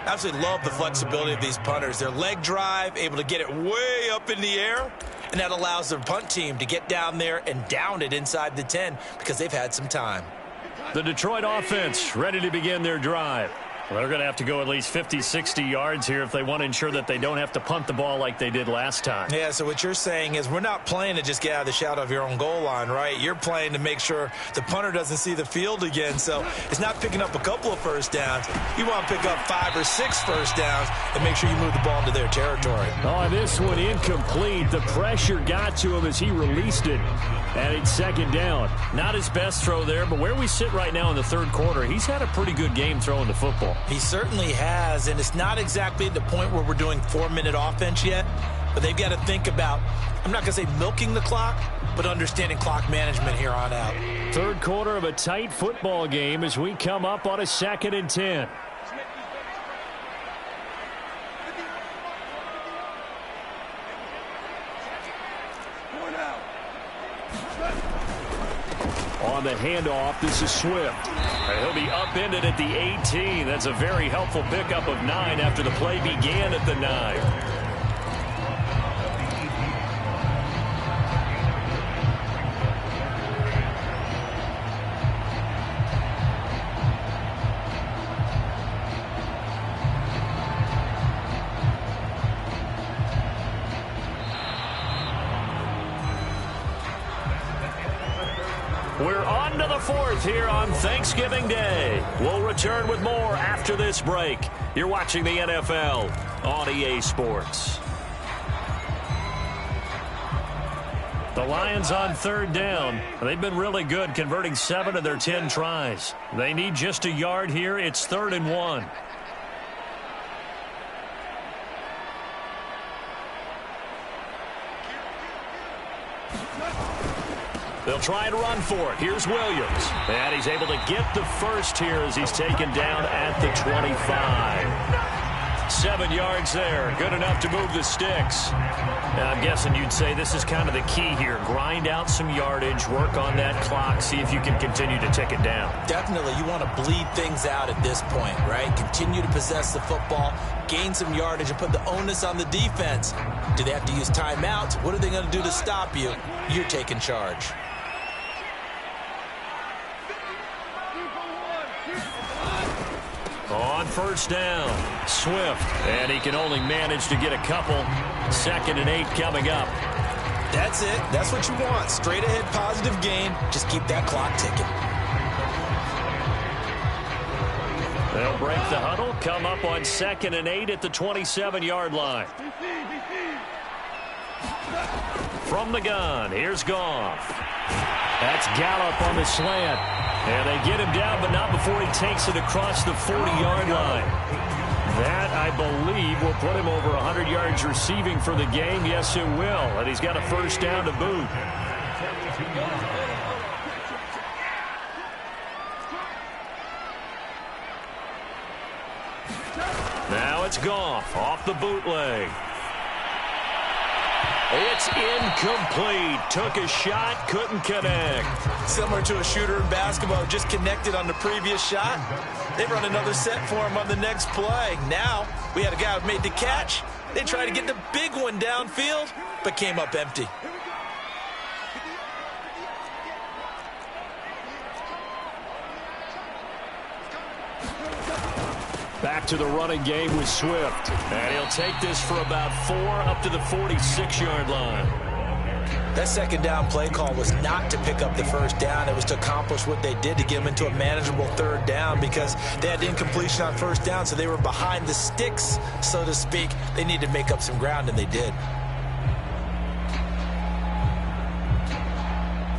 Absolutely love the flexibility of these punters. Their leg drive, able to get it way up in the air, and that allows their punt team to get down there and down it inside the 10 because they've had some time. The Detroit offense ready to begin their drive. Well, they're going to have to go at least 50, 60 yards here if they want to ensure that they don't have to punt the ball like they did last time. Yeah, so what you're saying is we're not playing to just get out of the shadow of your own goal line, right? You're playing to make sure the punter doesn't see the field again. So it's not picking up a couple of first downs. You want to pick up 5 or 6 first downs and make sure you move the ball into their territory. Oh, this one incomplete. The pressure got to him as he released it. And it's 2nd down. Not his best throw there, but where we sit right now in the 3rd quarter, he's had a pretty good game throwing the football. He certainly has, and it's not exactly the point where we're doing 4-minute offense yet, but they've got to think about, I'm not going to say milking the clock, but understanding clock management here on out. 3rd quarter of a tight football game as we come up on a 2nd and 10. On the handoff, this is Swift. And he'll be upended at the 18. That's a very helpful pickup of 9 after the play began at the 9. We're on to the 4th here on Thanksgiving Day. We'll return with more after this break. You're watching the NFL on EA Sports. The Lions on 3rd down. They've been really good, converting 7 of their 10 tries. They need just a yard here. It's 3rd and 1. They'll try and run for it. Here's Williams. And he's able to get the first here as he's taken down at the 25. 7 yards there. Good enough to move the sticks. Now, I'm guessing you'd say this is kind of the key here. Grind out some yardage, work on that clock, see if you can continue to tick it down. Definitely. You want to bleed things out at this point, right? Continue to possess the football, gain some yardage, and put the onus on the defense. Do they have to use timeouts? What are they going to do to stop you? You're taking charge. On 1st down, Swift, and he can only manage to get a couple. 2nd and 8 coming up. That's it. That's what you want. Straight ahead positive gain. Just keep that clock ticking. They'll break the huddle, come up on 2nd and 8 at the 27-yard line. From the gun, here's Goff. That's Gallup on the slant. And they get him down, but not before he takes it across the 40-yard line. That, I believe, will put him over 100 yards receiving for the game. Yes, it will. And he's got a first down to boot. Now it's Goff off the bootleg. It's incomplete. Took a shot, couldn't connect. Similar to a shooter in basketball, just connected on the previous shot. They run another set for him on the next play. Now we had a guy who made the catch. They tried to get the big one downfield, but came up empty. Back to the running game with Swift. And he'll take this for about 4 up to the 46-yard line. That second down play call was not to pick up the first down. It was to accomplish what they did to get them into a manageable third down because they had incompletion on first down, so they were behind the sticks, so to speak. They needed to make up some ground, and they did.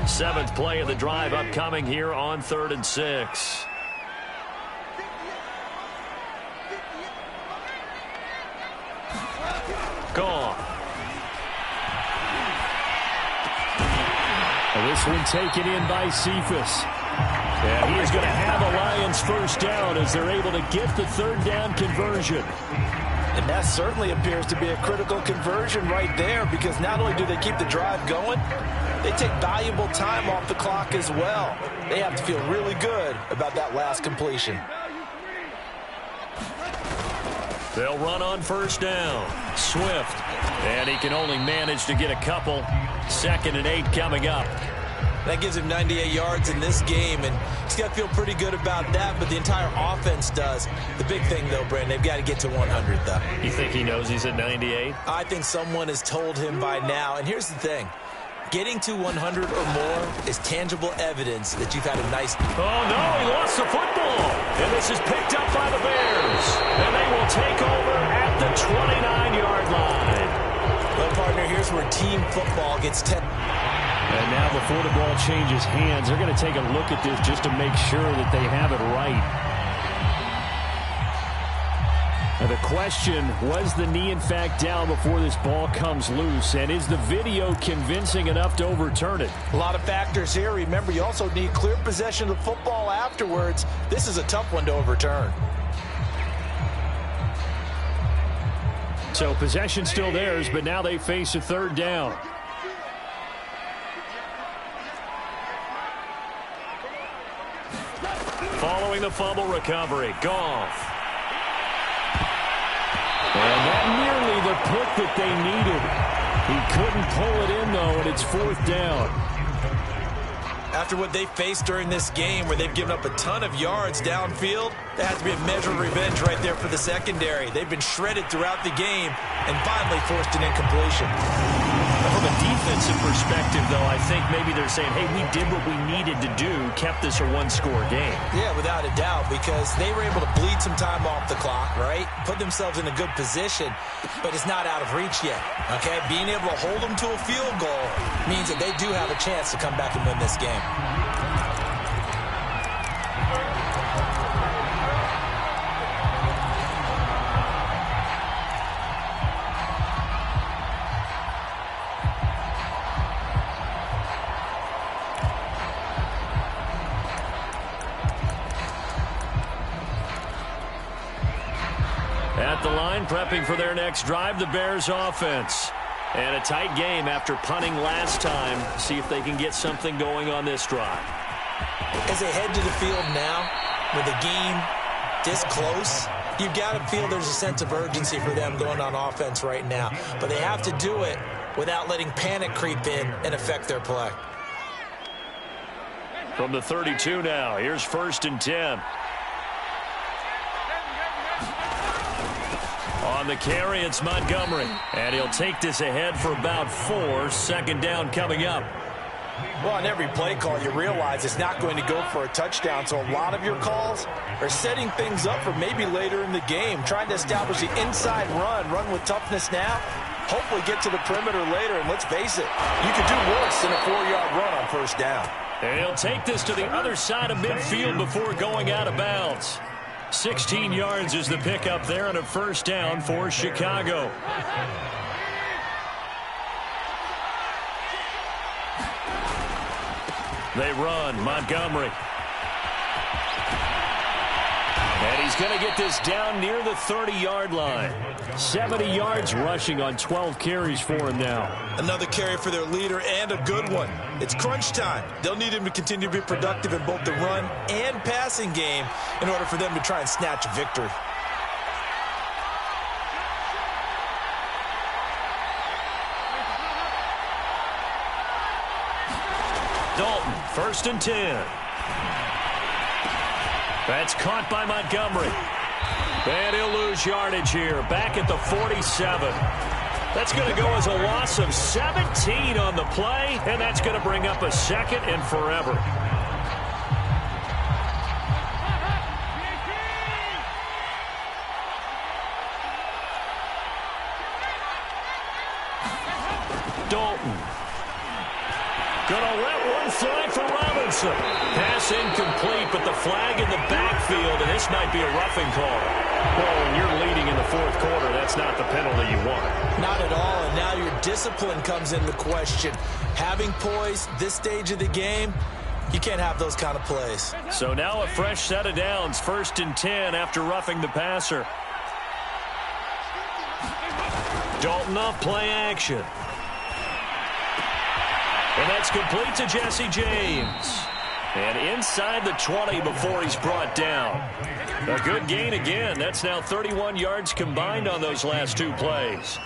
7th play of the drive upcoming here on 3rd and 6. Goff. This one taken in by Cephus. And he is going to have a Lions first down as they're able to get the third down conversion. And that certainly appears to be a critical conversion right there because not only do they keep the drive going, they take valuable time off the clock as well. They have to feel really good about that last completion. They'll run on first down. Swift. And he can only manage to get a couple. 2nd and 8 coming up. That gives him 98 yards in this game, and he's got to feel pretty good about that, but the entire offense does. The big thing, though, Brandon, they've got to get to 100, though. You think he knows he's at 98? I think someone has told him by now, and here's the thing. Getting to 100 or more is tangible evidence that you've had a nice... Oh, no, he lost the football. And this is picked up by the Bears. And they will take over at the 29-yard line. Well, partner, here's where team football gets 10. And now before the ball changes hands, they're going to take a look at this just to make sure that they have it right. Now the question, was the knee in fact down before this ball comes loose? And is the video convincing enough to overturn it? A lot of factors here. Remember, you also need clear possession of the football afterwards. This is a tough one to overturn. So possession still theirs, but now they face a third down. Following the fumble recovery, Goff. And that nearly the pick that they needed. He couldn't pull it in, though, and it's 4th down. After what they faced during this game where they've given up a ton of yards downfield, there has to be a measure of revenge right there for the secondary. They've been shredded throughout the game and finally forced an incompletion. From a defensive perspective, though, I think maybe they're saying, hey, we did what we needed to do, kept this a one-score game. Yeah, without a doubt, because they were able to bleed some time off the clock, right? Put themselves in a good position, but it's not out of reach yet, okay? Being able to hold them to a field goal means that they do have a chance to come back and win this game. At the line, prepping for their next drive, the Bears offense. And a tight game after punting last time. See if they can get something going on this drive. As they head to the field now, with the game this close, you've got to feel there's a sense of urgency for them going on offense right now. But they have to do it without letting panic creep in and affect their play. From the 32 now, here's 1st and 10. On the carry, it's Montgomery. And he'll take this ahead for about 4. 2nd down coming up. Well, on every play call, you realize it's not going to go for a touchdown. So a lot of your calls are setting things up for maybe later in the game, trying to establish the inside run with toughness now, hopefully get to the perimeter later. And let's face it, you could do worse than a 4-yard run on 1st down. And he'll take this to the other side of midfield before going out of bounds. 16 yards is the pickup there on a 1st down for Chicago. They run. Montgomery. And And he's going to get this down near the 30-yard line. 70 yards rushing on 12 carries for him now. Another carry for their leader and a good one. It's crunch time. They'll need him to continue to be productive in both the run and passing game in order for them to try and snatch a victory. Dalton, 1st and 10. That's caught by Montgomery. And he'll lose yardage here, back at the 47. That's going to go as a loss of 17 on the play, and that's going to bring up a 2nd and forever. Dalton. Gonna let one fly for Robinson. Pass incomplete, but the flag in the backfield, and this might be a roughing call. Well, when you're leading in the 4th quarter, that's not the penalty you want. Not at all, and now your discipline comes into question. Having poise this stage of the game, you can't have those kind of plays. So now a fresh set of downs, 1st and 10 after roughing the passer. Dalton off play action. And that's complete to Jesse James. And inside the 20 before he's brought down. A good gain again. That's now 31 yards combined on those last 2 plays.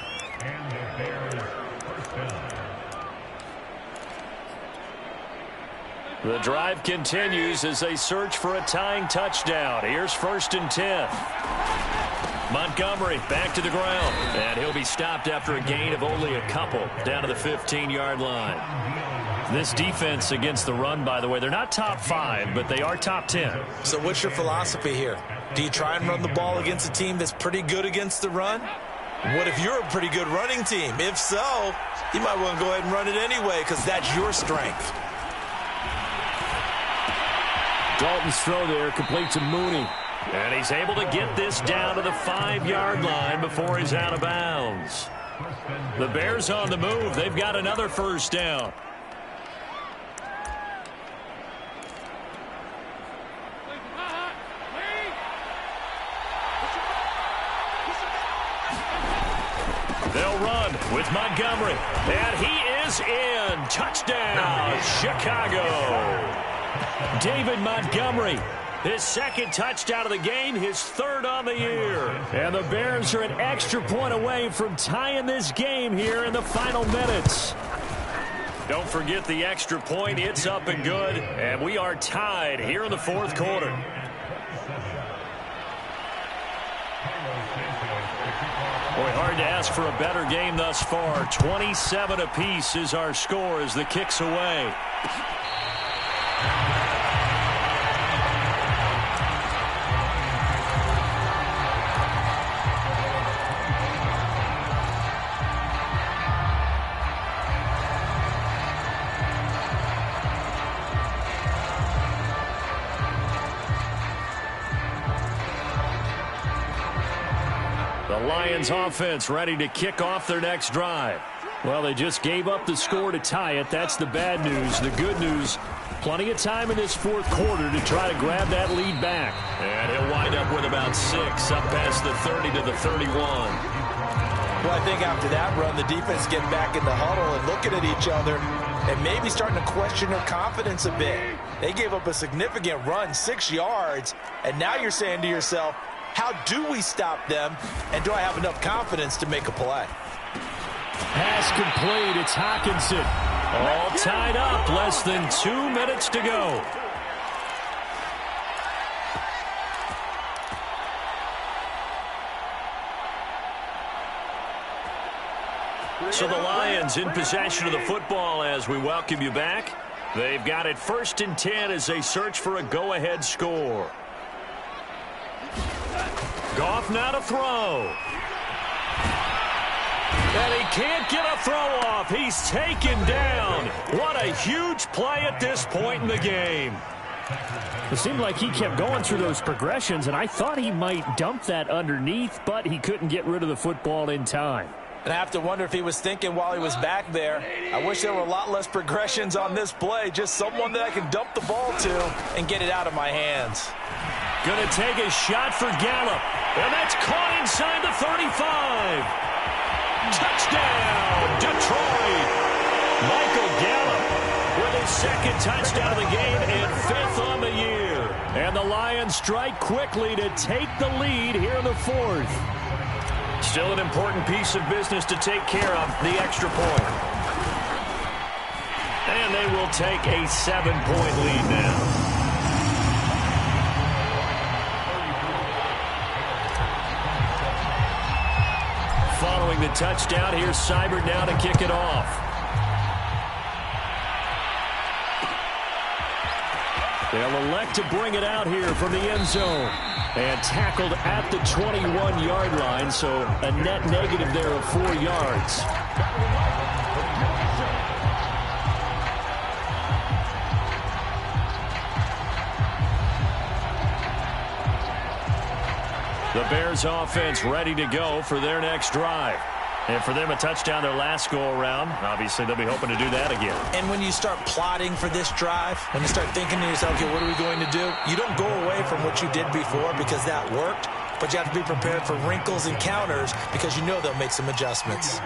The drive continues as they search for a tying touchdown. Here's 1st and 10. Montgomery back to the ground. And he'll be stopped after a gain of only a couple down to the 15-yard line. This defense against the run, by the way, they're not top 5, but they are top 10. So what's your philosophy here? Do you try and run the ball against a team that's pretty good against the run? What if you're a pretty good running team? If so, you might want to go ahead and run it anyway because that's your strength. Dalton's throw there complete to Mooney. And he's able to get this down to the 5-yard line before he's out of bounds. The Bears on the move. They've got another 1st down. They'll run with Montgomery. And he is in. Touchdown, Chicago. David Montgomery. His 2nd touchdown of the game, his 3rd on the year. And the Bears are an extra point away from tying this game here in the final minutes. Don't forget the extra point. It's up and good. And we are tied here in the 4th quarter. Boy, hard to ask for a better game thus far. 27 apiece is our score as the kick's away. Lions offense ready to kick off their next drive. Well, they just gave up the score to tie it. That's the bad news. The good news, plenty of time in this 4th quarter to try to grab that lead back. And he'll wind up with about 6 up past the 30 to the 31. Well, I think after that run, the defense getting back in the huddle and looking at each other and maybe starting to question their confidence a bit. They gave up a significant run, 6 yards, and now you're saying to yourself, how do we stop them, and do I have enough confidence to make a play? Pass complete. It's Hockenson. All tied up. Less than 2 minutes to go. So the Lions in possession of the football as we welcome you back. They've got it 1st and 10 as they search for a go-ahead score. Goff now to throw. And he can't get a throw off. He's taken down. What a huge play at this point in the game. It seemed like he kept going through those progressions, and I thought he might dump that underneath, but he couldn't get rid of the football in time. And I have to wonder if he was thinking while he was back there, I wish there were a lot less progressions on this play. Just someone that I can dump the ball to and get it out of my hands. Going to take a shot for Gallup. And that's caught inside the 35. Touchdown, Detroit. Michael Gallup with his second touchdown of the game and 5th on the year. And the Lions strike quickly to take the lead here in the 4th. Still an important piece of business to take care of, the extra point. And they will take a 7-point lead now. Following the touchdown, here's Seibert now to kick it off. They'll elect to bring it out here from the end zone. And tackled at the 21-yard line, so a net negative there of 4 yards. The Bears offense ready to go for their next drive. And for them, a touchdown their last go-around. Obviously, they'll be hoping to do that again. And when you start plotting for this drive, when you start thinking to yourself, okay, what are we going to do? You don't go away from what you did before because that worked, but you have to be prepared for wrinkles and counters because you know they'll make some adjustments.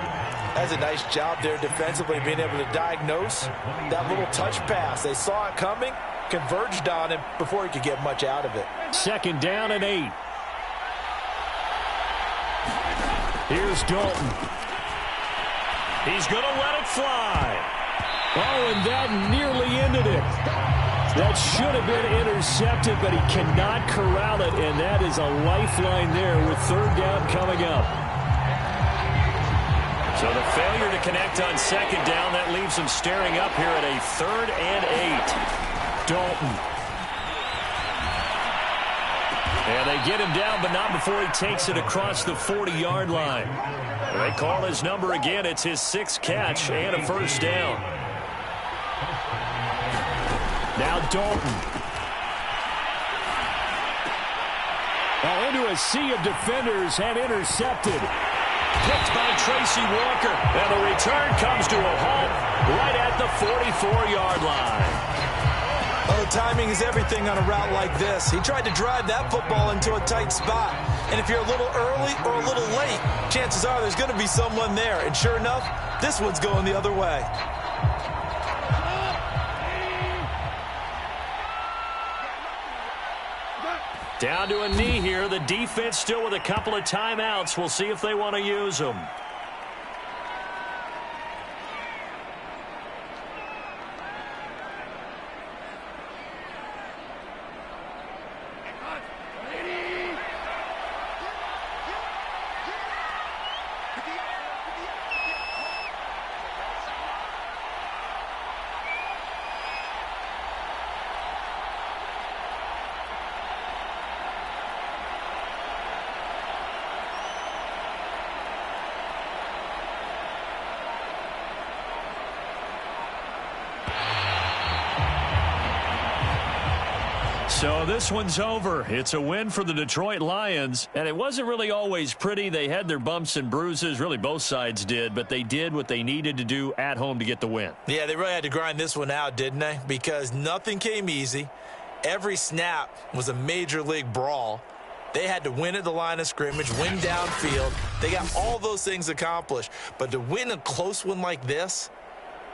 That's a nice job there defensively, being able to diagnose that little touch pass. They saw it coming, converged on him before he could get much out of it. 2nd down and 8. Here's Dalton. He's going to let it fly. Oh, and that nearly ended it. That should have been intercepted, but he cannot corral it, and that is a lifeline there with 3rd down coming up. So the failure to connect on 2nd down, that leaves him staring up here at a 3rd and 8. Dalton. And they get him down, but not before he takes it across the 40-yard line. They call his number again. It's his 6th catch and a 1st down. Now Dalton. Well, into a sea of defenders and intercepted. Picked by Tracy Walker. And the return comes to a halt right at the 44-yard line. Oh, timing is everything on a route like this. He tried to drive that football into a tight spot. And if you're a little early or a little late, chances are there's going to be someone there. And sure enough, this one's going the other way. Down to a knee here. The defense still with a couple of timeouts. We'll see if they want to use them. So this one's over. It's a win for the Detroit Lions, and it wasn't really always pretty. They had their bumps and bruises. Really, both sides did, but they did what they needed to do at home to get the win. Yeah, they really had to grind this one out, didn't they? Because nothing came easy. Every snap was a major league brawl. They had to win at the line of scrimmage, win downfield. They got all those things accomplished. But to win a close one like this,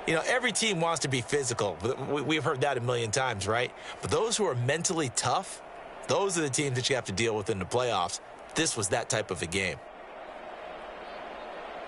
you know, every team wants to be physical. We've heard that a million times, right? But those who are mentally tough, those are the teams that you have to deal with in the playoffs. This was that type of a game.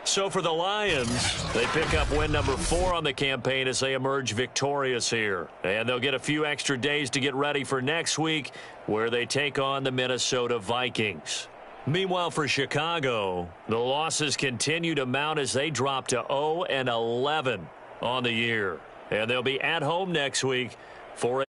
So for the Lions, they pick up win number 4 on the campaign as they emerge victorious here. And they'll get a few extra days to get ready for next week, where they take on the Minnesota Vikings. Meanwhile, for Chicago, the losses continue to mount as they drop to 0-11 on the year. And they'll be at home next week for